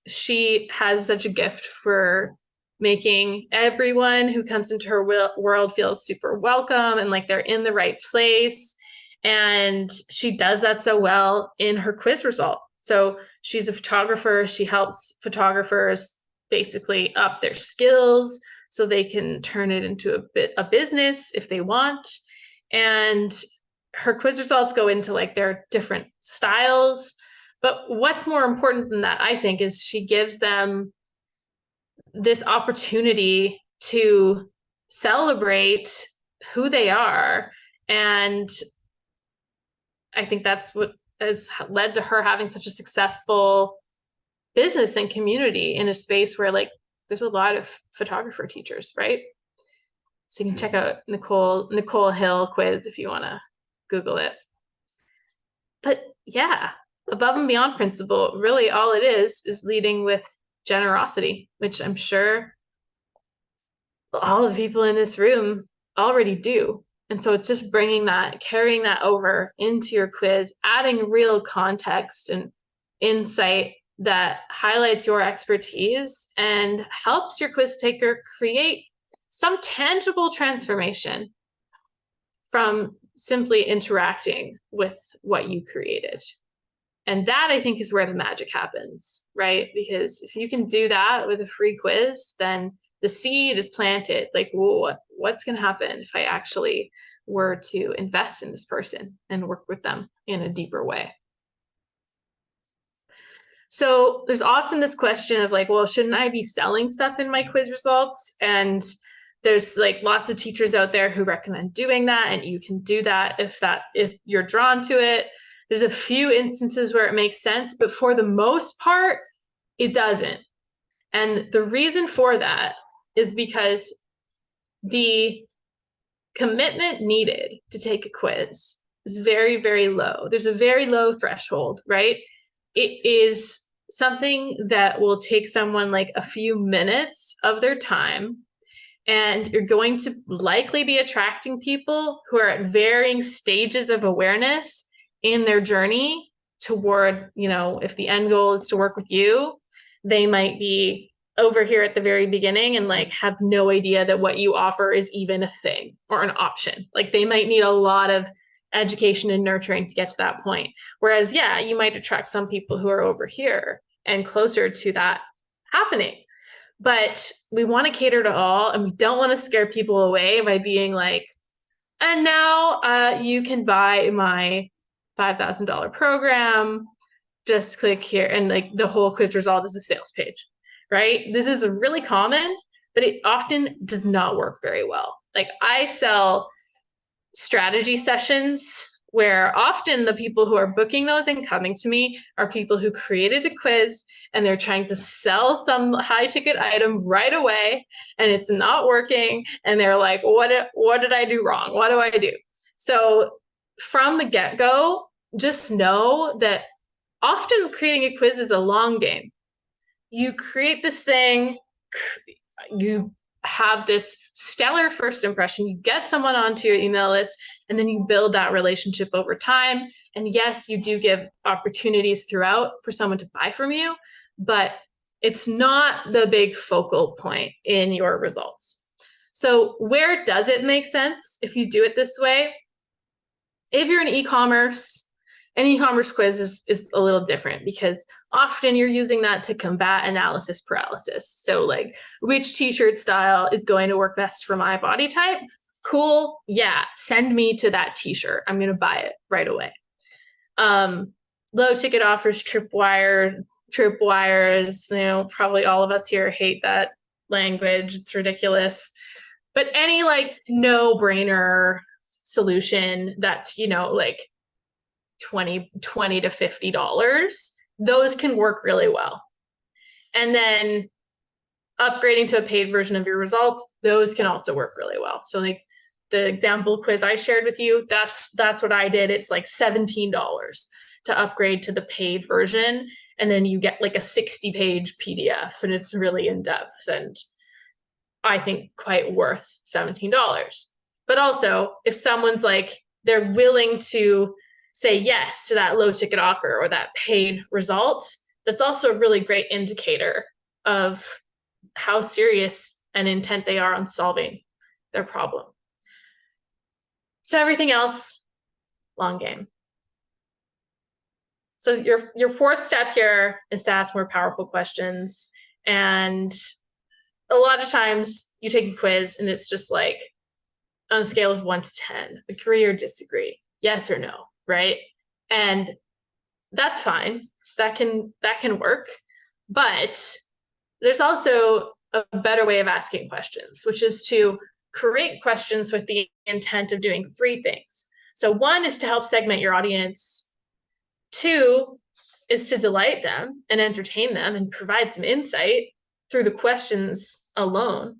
She has such a gift for making everyone who comes into her world feel super welcome and like they're in the right place. And she does that so well in her quiz result. So she's a photographer. She helps photographers basically up their skills so they can turn it into a business if they want. And her quiz results go into like their different styles. But what's more important than that, I think, is she gives them this opportunity to celebrate who they are. And I think that's what has led to her having such a successful business and community in a space where like there's a lot of photographer teachers, right? So you can check out Nicole Hill quiz if you want to Google it. But yeah, above and beyond principle, really all it is leading with generosity, which I'm sure all the people in this room already do. And so it's just bringing that, carrying that over into your quiz, adding real context and insight that highlights your expertise and helps your quiz taker create some tangible transformation from simply interacting with what you created. And that, I think, is where the magic happens, right? Because if you can do that with a free quiz, then the seed is planted. Like, whoa, what's going to happen if I actually were to invest in this person and work with them in a deeper way? So there's often this question of like, well, shouldn't I be selling stuff in my quiz results? And there's like lots of teachers out there who recommend doing that, and you can do that if you're drawn to it. There's a few instances where it makes sense, but for the most part, it doesn't. And the reason for that is because the commitment needed to take a quiz is very, very low. There's a very low threshold, right? It is something that will take someone like a few minutes of their time, and you're going to likely be attracting people who are at varying stages of awareness in their journey toward, if the end goal is to work with you, they might be over here at the very beginning and like have no idea that what you offer is even a thing or an option. Like they might need a lot of education and nurturing to get to that point. Whereas, yeah, you might attract some people who are over here and closer to that happening. But we want to cater to all, and we don't want to scare people away by being like, and now you can buy my $5,000 program. Just click here. And like the whole quiz result is a sales page, right? This is really common, but it often does not work very well. Like I sell strategy sessions where often the people who are booking those and coming to me are people who created a quiz and they're trying to sell some high ticket item right away and it's not working. And they're like, what did I do wrong? What do I do? So from the get-go, just know that often creating a quiz is a long game. You create this thing, you have this stellar first impression, you get someone onto your email list, and then you build that relationship over time. And yes, you do give opportunities throughout for someone to buy from you, but it's not the big focal point in your results. So where does it make sense if you do it this way? If you're in e-commerce, an e-commerce quiz is a little different because often you're using that to combat analysis paralysis. So like, which t-shirt style is going to work best for my body type? Cool. Yeah. Send me to that t-shirt. I'm going to buy it right away. Low ticket offers, tripwires, probably all of us here hate that language. It's ridiculous. But any like no-brainer solution that's, like $20 to $50, those can work really well. And then upgrading to a paid version of your results, those can also work really well. So like the example quiz I shared with you, that's what I did. It's like $17 to upgrade to the paid version. And then you get like a 60-page PDF and it's really in-depth and I think quite worth $17. But also if someone's like, they're willing to say yes to that low ticket offer or that paid result, that's also a really great indicator of how serious and intent they are on solving their problem. So everything else, long game. So your fourth step here is to ask more powerful questions. And a lot of times you take a quiz and it's just like on a scale of 1 to 10, agree or disagree, yes or no, right? And that's fine. That can work. But there's also a better way of asking questions, which is to create questions with the intent of doing 3 things. So 1 is to help segment your audience. 2 is to delight them and entertain them and provide some insight through the questions alone.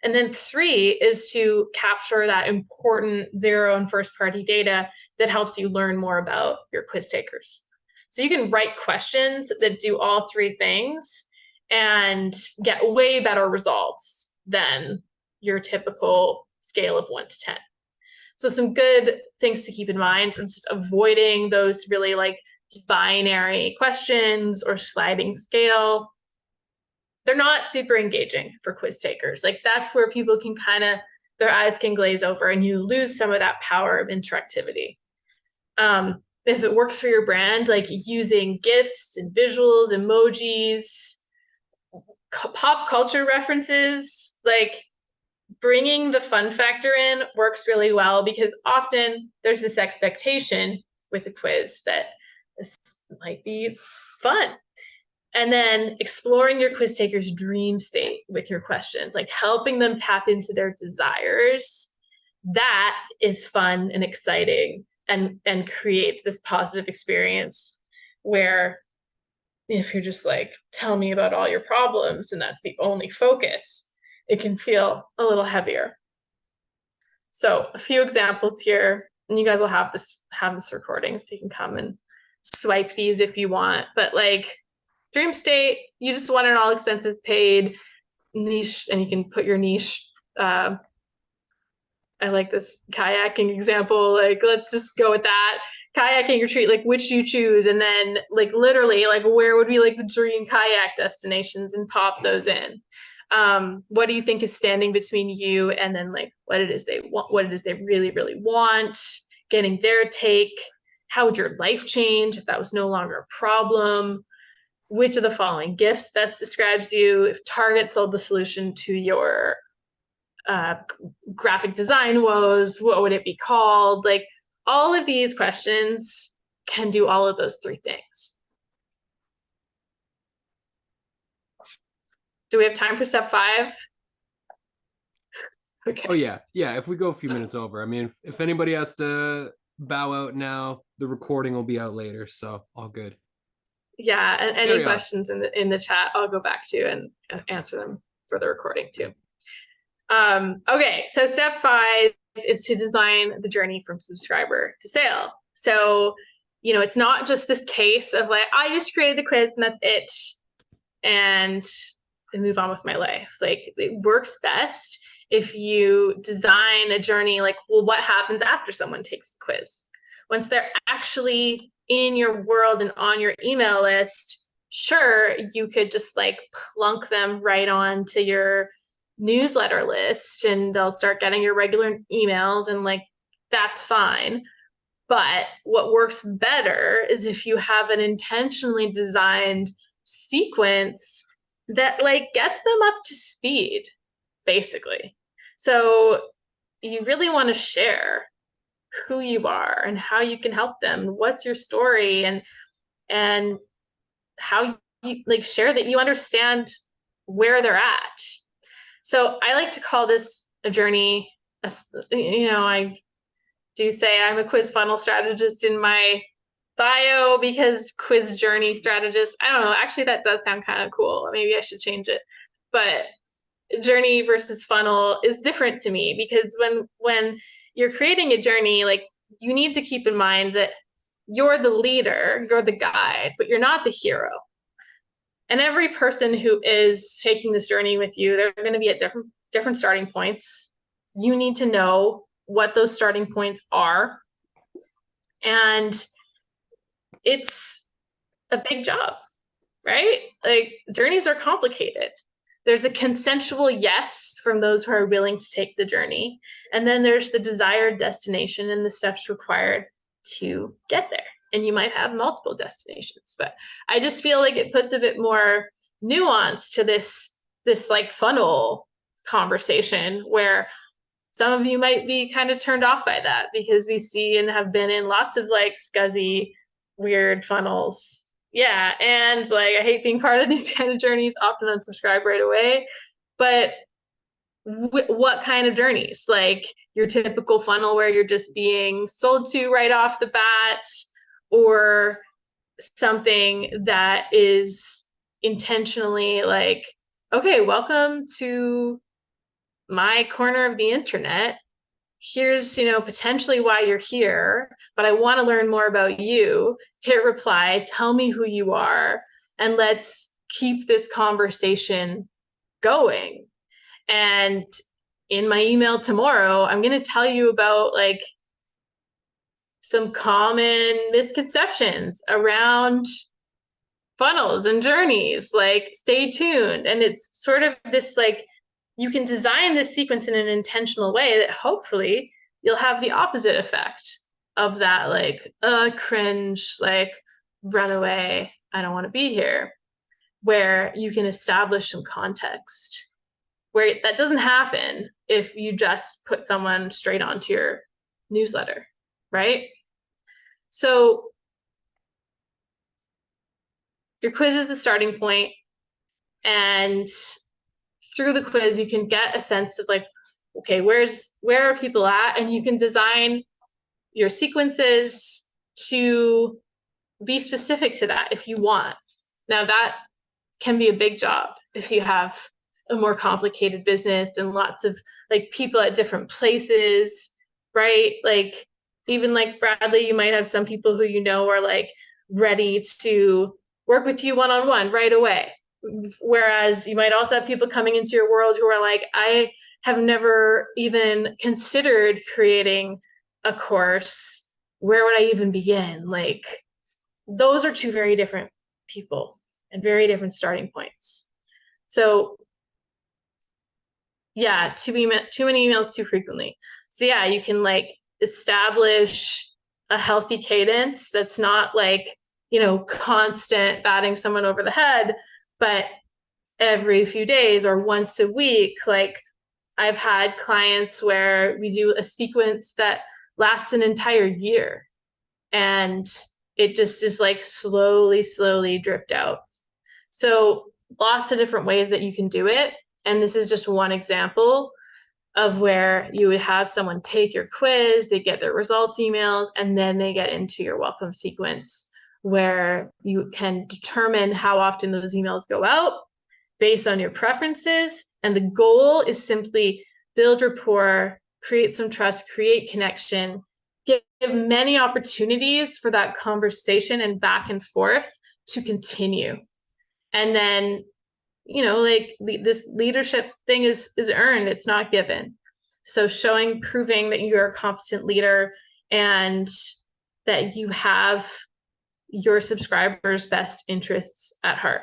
And then 3 is to capture that important 0 and first party data that helps you learn more about your quiz takers. So you can write questions that do all 3 things and get way better results than your typical scale of 1 to 10. So some good things to keep in mind for just avoiding those really like binary questions or sliding scale. They're not super engaging for quiz takers. Like that's where people can their eyes can glaze over and you lose some of that power of interactivity. If it works for your brand, like using GIFs and visuals, emojis, pop culture references, like bringing the fun factor in works really well because often there's this expectation with a quiz that this might be fun. And then exploring your quiz taker's dream state with your questions, like helping them tap into their desires. That is fun and exciting and creates this positive experience where if you're just like, tell me about all your problems and that's the only focus, it can feel a little heavier. So a few examples here, and you guys will have this recording, so you can come and swipe these if you want. But like dream state, you just want an all expenses paid niche, and you can put your niche. I like this kayaking example. Like, let's just go with that. Kayaking retreat, like which you choose, and then like literally, like where would be like the dream kayak destinations, and pop those in. What do you think is standing between you and then like what it is they want, what it is they really, really want, getting their take? How would your life change if that was no longer a problem? Which of the following gifts best describes you? If Target sold the solution to your graphic design woes, what would it be called? Like all of these questions can do all of those three things. Do we have time for step 5? Okay. Oh yeah. Yeah. If we go a few minutes over, I mean, if anybody has to bow out now, the recording will be out later. So all good. Yeah. And any Carry on. questions in the chat, I'll go back to and answer them for the recording too. Okay. So step 5 is to design the journey from subscriber to sale. So, you know, it's not just this case of like, I just created the quiz and that's it. And move on with my life. Like it works best if you design a journey like, well, what happens after someone takes the quiz? Once they're actually in your world and on your email list, sure, you could just like plunk them right on to your newsletter list and they'll start getting your regular emails and like, that's fine. But what works better is if you have an intentionally designed sequence that like gets them up to speed, basically. So you really want to share who you are and how you can help them. What's your story and how you like share that you understand where they're at. So I like to call this a journey. You know, I do say I'm a quiz funnel strategist in my bio because quiz journey strategist. I don't know. Actually, that does sound kind of cool. Maybe I should change it. But journey versus funnel is different to me because when you're creating a journey, like you need to keep in mind that you're the leader, you're the guide, but you're not the hero. And every person who is taking this journey with you, they're going to be at different starting points. You need to know what those starting points are. And it's a big job, right? Like journeys are complicated. There's a consensual yes from those who are willing to take the journey. And then there's the desired destination and the steps required to get there. And you might have multiple destinations, but I just feel like it puts a bit more nuance to this like funnel conversation where some of you might be kind of turned off by that because we see and have been in lots of like scuzzy, weird funnels. Yeah. And like, I hate being part of these kind of journeys, often unsubscribe right away. But what kind of journeys? Like your typical funnel where you're just being sold to right off the bat, or something that is intentionally like, okay, welcome to my corner of the internet. Here's, you know, potentially why you're here, but I want to learn more about you. Hit reply, tell me who you are, and let's keep this conversation going. And in my email tomorrow, I'm going to tell you about like some common misconceptions around funnels and journeys. Like, stay tuned. And it's sort of this like, you can design this sequence in an intentional way that hopefully you'll have the opposite effect of that, like, cringe, like, run away, I don't want to be here, where you can establish some context where that doesn't happen if you just put someone straight onto your newsletter, right? So Your quiz is the starting point, and through the quiz, you can get a sense of like, okay, where are people at? And you can design your sequences to be specific to that if you want. Now that can be a big job if you have a more complicated business and lots of like people at different places, right? Like even like Bradley, you might have some people who you know are like ready to work with you one-on-one right away. Whereas you might also have people coming into your world who are like, I have never even considered creating a course. Where would I even begin? Like, those are two very different people and very different starting points. So, yeah, too many emails too frequently. So, yeah, you can like establish a healthy cadence that's not like, constant batting someone over the head, but every few days or once a week. Like I've had clients where we do a sequence that lasts an entire year, and it just is like slowly dripped out. So lots of different ways that you can do it. And this is just one example of where you would have someone take your quiz, they get their results emails, and then they get into your welcome sequence where you can determine how often those emails go out based on your preferences. And the goal is simply build rapport, create some trust, create connection, give many opportunities for that conversation and back and forth to continue. And then, like this leadership thing is earned, it's not given. So proving that you're a competent leader and that you have your subscribers' best interests at heart.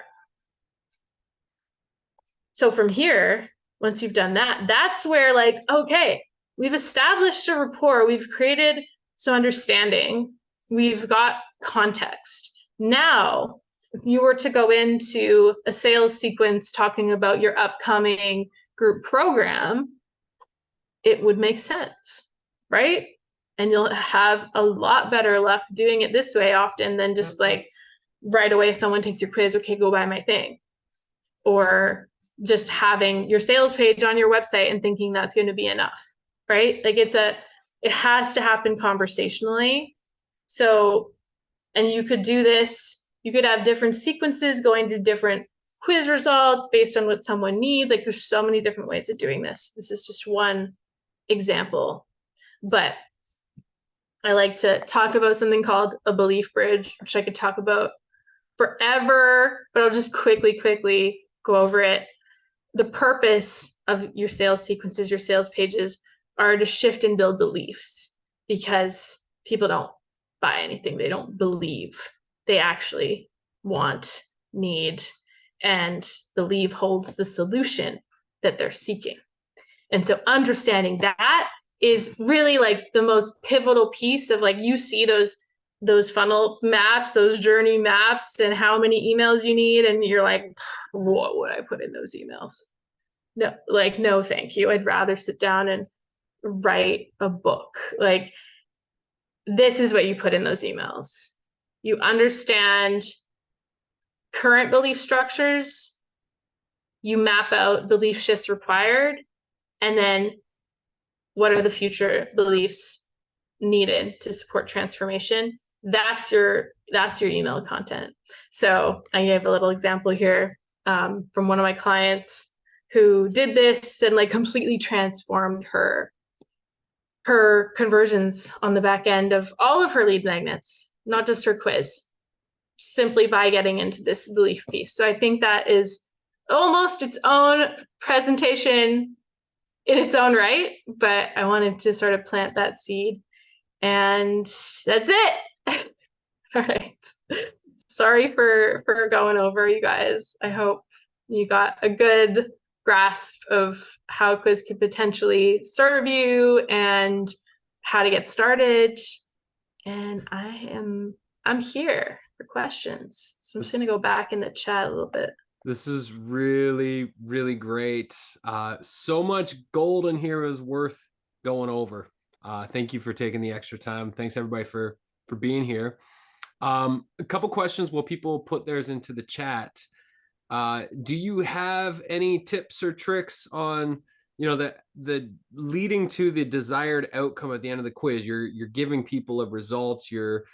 So from here, once you've done that, that's where like, okay, we've established a rapport, we've created some understanding, we've got context. Now, if you were to go into a sales sequence talking about your upcoming group program, it would make sense, right? And you'll have a lot better luck doing it this way often than just like right away someone takes your quiz, okay, go buy my thing. Or just having your sales page on your website and thinking that's going to be enough, right? Like it has to happen conversationally. So, and you could do this, you could have different sequences going to different quiz results based on what someone needs. Like there's so many different ways of doing this. This is just one example, but I like to talk about something called a belief bridge, which I could talk about forever, but I'll just quickly go over it. The purpose of your sales sequences, your sales pages, are to shift and build beliefs, because people don't buy anything they don't believe. They actually want, need, and believe holds the solution that they're seeking. And so understanding that is really like the most pivotal piece of like, you see those funnel maps, those journey maps, and how many emails you need. And you're like, what would I put in those emails? No, thank you. I'd rather sit down and write a book. Like, this is what you put in those emails. You understand current belief structures, you map out belief shifts required, and then what are the future beliefs needed to support transformation. That's your email content. So I gave a little example here from one of my clients who did this and like completely transformed her conversions on the back end of all of her lead magnets, not just her quiz, simply by getting into this belief piece. So I think that is almost its own presentation in its own right, but I wanted to sort of plant that seed. And that's it. All right. Sorry for going over, you guys. I hope you got a good grasp of how quiz could potentially serve you and how to get started. And I'm here for questions. So I'm just gonna go back in the chat a little bit. This is really, really great. So much gold in here is worth going over. Thank you for taking the extra time. Thanks everybody for being here. A couple questions while people put theirs into the chat. Do you have any tips or tricks on, the leading to the desired outcome at the end of the quiz? You're giving people a result. You're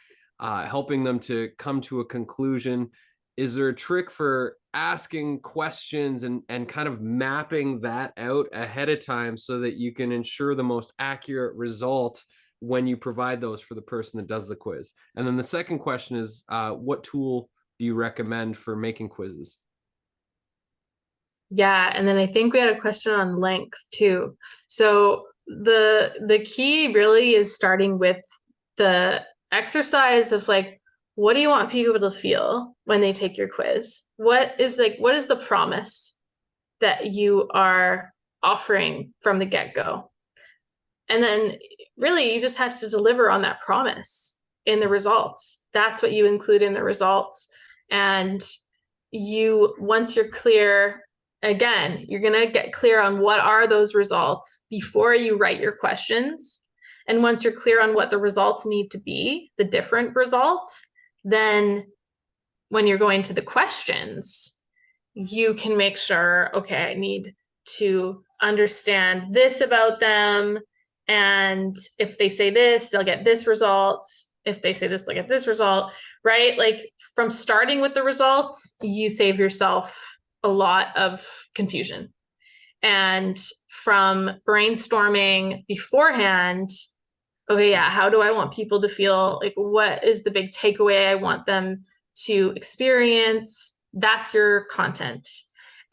helping them to come to a conclusion. Is there a trick for asking questions and kind of mapping that out ahead of time so that you can ensure the most accurate result when you provide those for the person that does the quiz? And then the second question is, what tool do you recommend for making quizzes? Yeah, and then I think we had a question on length too. So the key really is starting with the exercise of like, what do you want people to feel when they take your quiz? What is the promise that you are offering from the get-go? And then really you just have to deliver on that promise in the results. That's what you include in the results. And once you're clear, again, you're going to get clear on what are those results before you write your questions. And once you're clear on what the results need to be, the different results, then when you're going to the questions, you can make sure, okay, I need to understand this about them. And if they say this, they'll get this result. If they say this, they'll get this result, right? Like from starting with the results, you save yourself a lot of confusion. And from brainstorming beforehand, okay, yeah, how do I want people to feel? Like, what is the big takeaway I want them to experience? That's your content.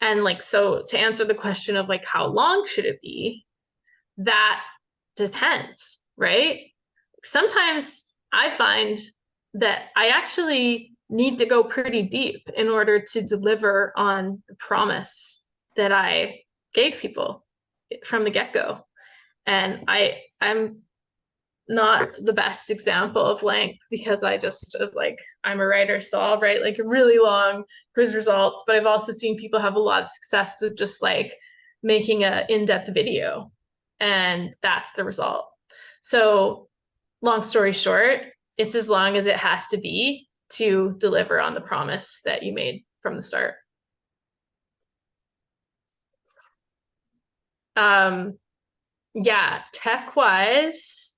And like, so to answer the question of like, how long should it be? That depends, right? Sometimes I find that I actually need to go pretty deep in order to deliver on the promise that I gave people from the get-go. And I'm not the best example of length because I'm a writer, so I'll write like really long quiz results, but I've also seen people have a lot of success with just like making an in-depth video, and that's the result. So long story short, it's as long as it has to be to deliver on the promise that you made from the start. Yeah, tech-wise,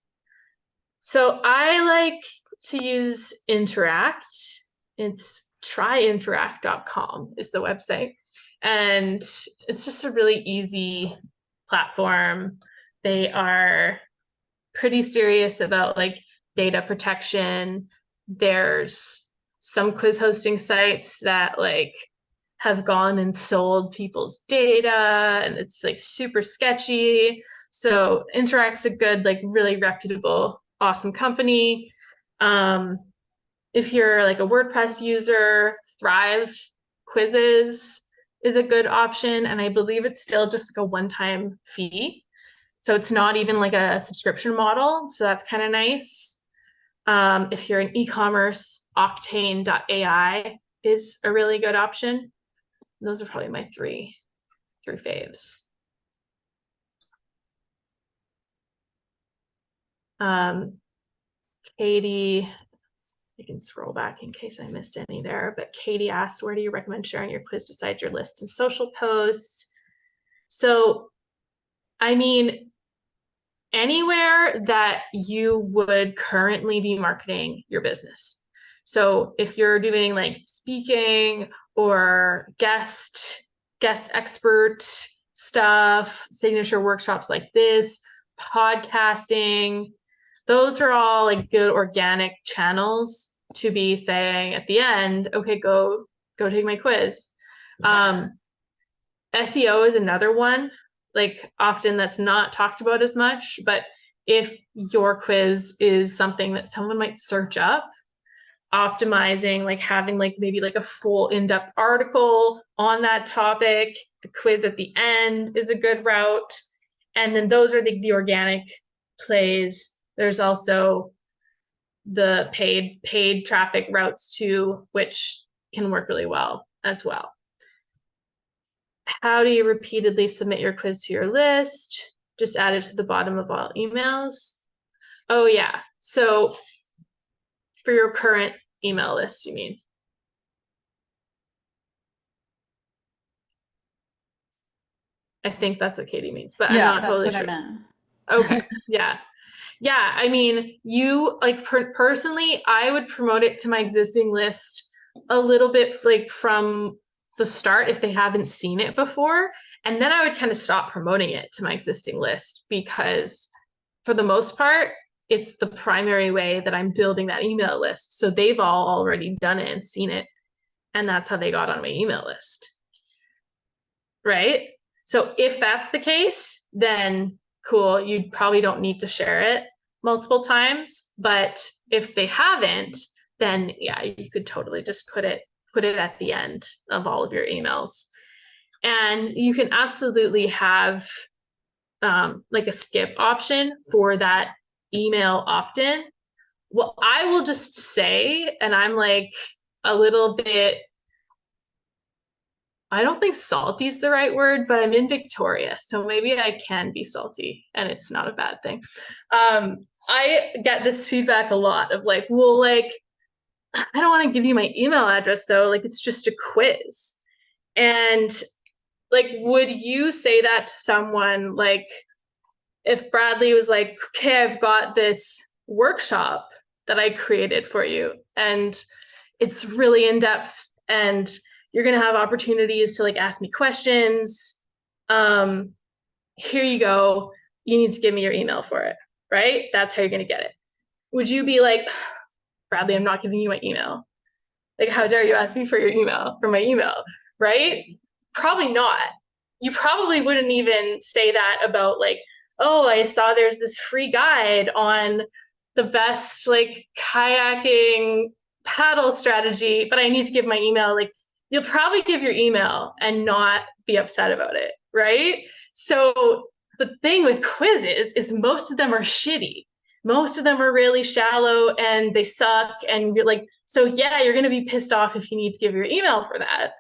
so I like to use Interact. It's tryinteract.com is the website. And it's just a really easy platform. They are pretty serious about like data protection. There's some quiz hosting sites that like have gone and sold people's data, and it's like super sketchy. So Interact's a good, like really reputable, awesome company. If you're like a WordPress user, Thrive Quizzes is a good option. And I believe it's still just like a one-time fee. So it's not even like a subscription model. So that's kind of nice. If you're in e-commerce, Octane.ai is a really good option. Those are probably my three faves. Katie, I can scroll back in case I missed any there, but Katie asked, where do you recommend sharing your quiz besides your list and social posts? So, I mean, anywhere that you would currently be marketing your business. So if you're doing like speaking or guest expert stuff, signature workshops like this, podcasting, those are all like good organic channels to be saying at the end, okay, go take my quiz. SEO is another one, like often that's not talked about as much, but if your quiz is something that someone might search up, optimizing, like having like maybe like a full in-depth article on that topic, the quiz at the end is a good route. And then those are the organic plays. There's also the paid traffic routes too, which can work really well as well. How do you repeatedly submit your quiz to your list? Just add it to the bottom of all emails. Oh yeah, so for your current email list, you mean? I think that's what Katie means, but I'm Yeah, not that's totally what I sure. meant. Okay. Yeah. Yeah. I mean, you like personally, I would promote it to my existing list a little bit like from the start if they haven't seen it before. And then I would kind of stop promoting it to my existing list because for the most part, it's the primary way that I'm building that email list. So they've all already done it and seen it. And that's how they got on my email list. Right? So if that's the case, then cool, you probably don't need to share it multiple times. But if they haven't, then yeah, you could totally just put it at the end of all of your emails. And you can absolutely have like a skip option for that email opt-in. Well, I will just say, and I'm like a little bit, I don't think salty is the right word, but I'm in Victoria, so maybe I can be salty and it's not a bad thing. I get this feedback a lot of like, well, like, I don't want to give you my email address though, like it's just a quiz. And like, would you say that to someone like if Bradley was like, okay, I've got this workshop that I created for you and it's really in depth and you're going to have opportunities to like ask me questions. Here you go. You need to give me your email for it, right? That's how you're going to get it. Would you be like, Bradley, I'm not giving you my email. Like, how dare you ask me for your email, for my email, right? Probably not. You probably wouldn't even say that about like, oh, I saw there's this free guide on the best like kayaking paddle strategy, but I need to give my email. Like, you'll probably give your email and not be upset about it, right? So the thing with quizzes is most of them are shitty. Most of them are really shallow and they suck. And you're like, so yeah, you're going to be pissed off if you need to give your email for that.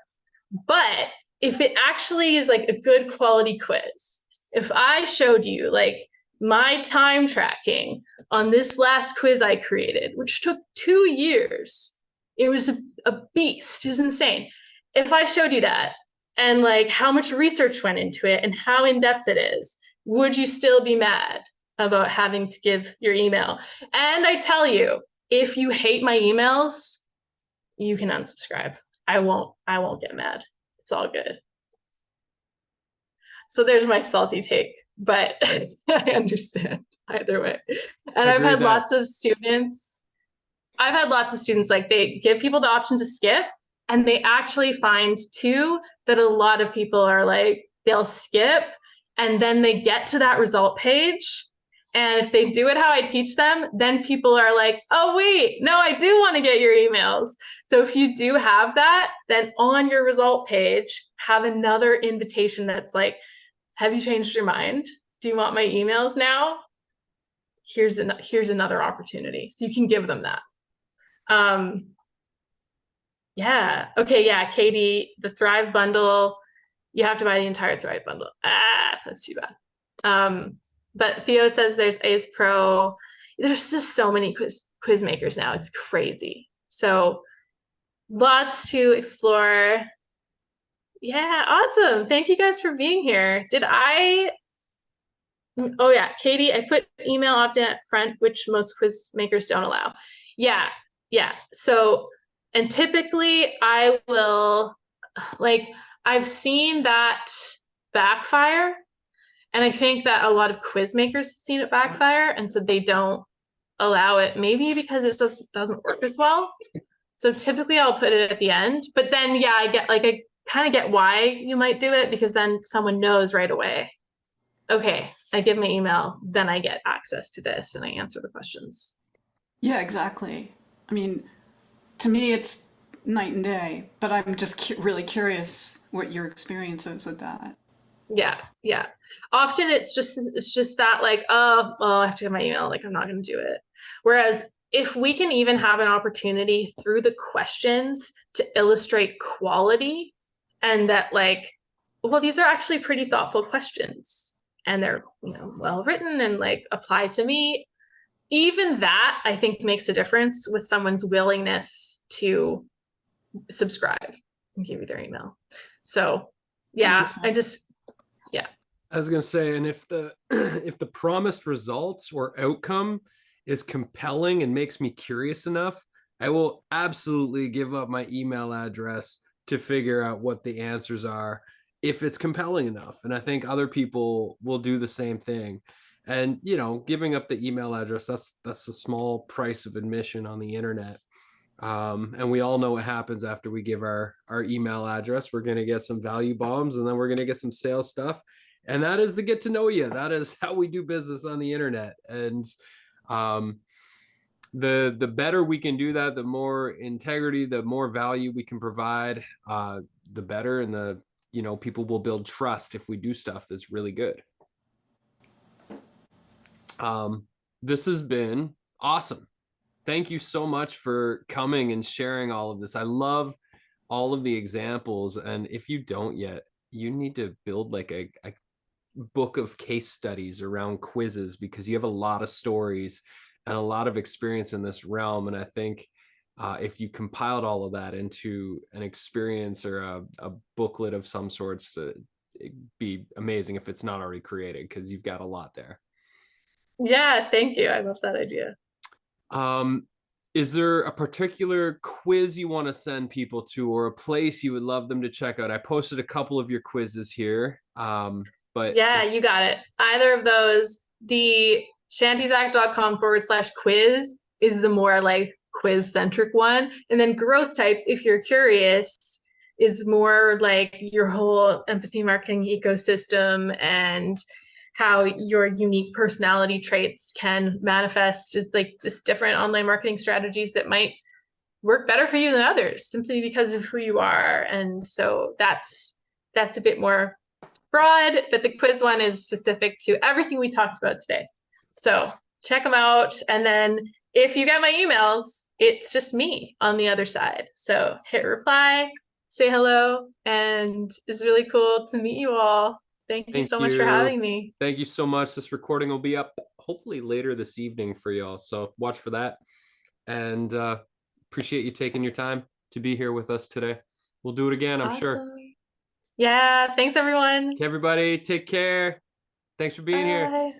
But if it actually is like a good quality quiz, if I showed you like my time tracking on this last quiz I created, which took 2 years, it was a beast, it's insane. If I showed you that and like how much research went into it and how in depth it is, would you still be mad about having to give your email? And I tell you, if you hate my emails, you can unsubscribe. I won't get mad. It's all good. So there's my salty take, but I understand either way. And I've had lots of students like they give people the option to skip and they actually find too that a lot of people are like they'll skip and then they get to that result page and if they do it how I teach them, then people are like, oh, wait, no, I do want to get your emails. So if you do have that, then on your result page, have another invitation that's like, have you changed your mind? Do you want my emails now? Here's another opportunity. So you can give them that. Yeah. Okay. Yeah. Katie, the Thrive bundle, you have to buy the entire Thrive bundle. That's too bad. But Theo says there's AIDS Pro. There's just so many quiz makers now. It's crazy. So lots to explore. Yeah, awesome. Thank you guys for being here. Oh yeah, Katie, I put email opt-in at front, which most quiz makers don't allow. Yeah. So, and typically I will, like, I've seen that backfire. And I think that a lot of quiz makers have seen it backfire. And so they don't allow it, maybe because it just doesn't work as well. So typically I'll put it at the end. But then, yeah, I kind of get why you might do it because then someone knows right away. Okay, I give my email, then I get access to this and I answer the questions. Yeah, exactly. I mean, to me, it's night and day, but I'm just really curious what your experience is with that. Yeah. Often it's just that like, oh, well, I have to get my email, like I'm not going to do it. Whereas if we can even have an opportunity through the questions to illustrate quality and that like, well, these are actually pretty thoughtful questions and they're, well written and like apply to me. even that I think makes a difference with someone's willingness to subscribe and give you their email. So That yeah, makes sense. yeah. I was gonna say, and if the if the promised results or outcome is compelling and makes me curious enough, I will absolutely give up my email address to figure out what the answers are if it's compelling enough. And I think other people will do the same thing. And you know, giving up the email address, that's a small price of admission on the internet. And we all know what happens after we give our email address. We're going to get some value bombs, and then we're going to get some sales stuff. And that is the get to know you. That is how we do business on the internet. And um, the better we can do that, the more integrity, the more value we can provide, the better. And the people will build trust if we do stuff that's really good. This has been awesome. Thank you so much for coming and sharing all of this. I love all of the examples. And if you don't yet, you need to build like a book of case studies around quizzes, because you have a lot of stories and a lot of experience in this realm. And I think if you compiled all of that into an experience or a booklet of some sorts, it'd be amazing if it's not already created, because you've got a lot there. Yeah, thank you. I love that idea. Is there a particular quiz you want to send people to, or a place you would love them to check out? I posted a couple of your quizzes here. But yeah, you got it. Either of those. The chantizak.com/quiz is the more like quiz centric one. And then growth type, if you're curious, is more like your whole empathy marketing ecosystem and how your unique personality traits can manifest as like just different online marketing strategies that might work better for you than others simply because of who you are. And so that's a bit more broad, but the quiz one is specific to everything we talked about today. So check them out. And then if you get my emails, it's just me on the other side. So hit reply, say hello, and it's really cool to meet you all. Thank you so much for having me. Thank you so much. This recording will be up hopefully later this evening for y'all. So watch for that. And appreciate you taking your time to be here with us today. We'll do it again, I'm sure. Yeah, thanks everyone. Okay, everybody, take care. Thanks for being here.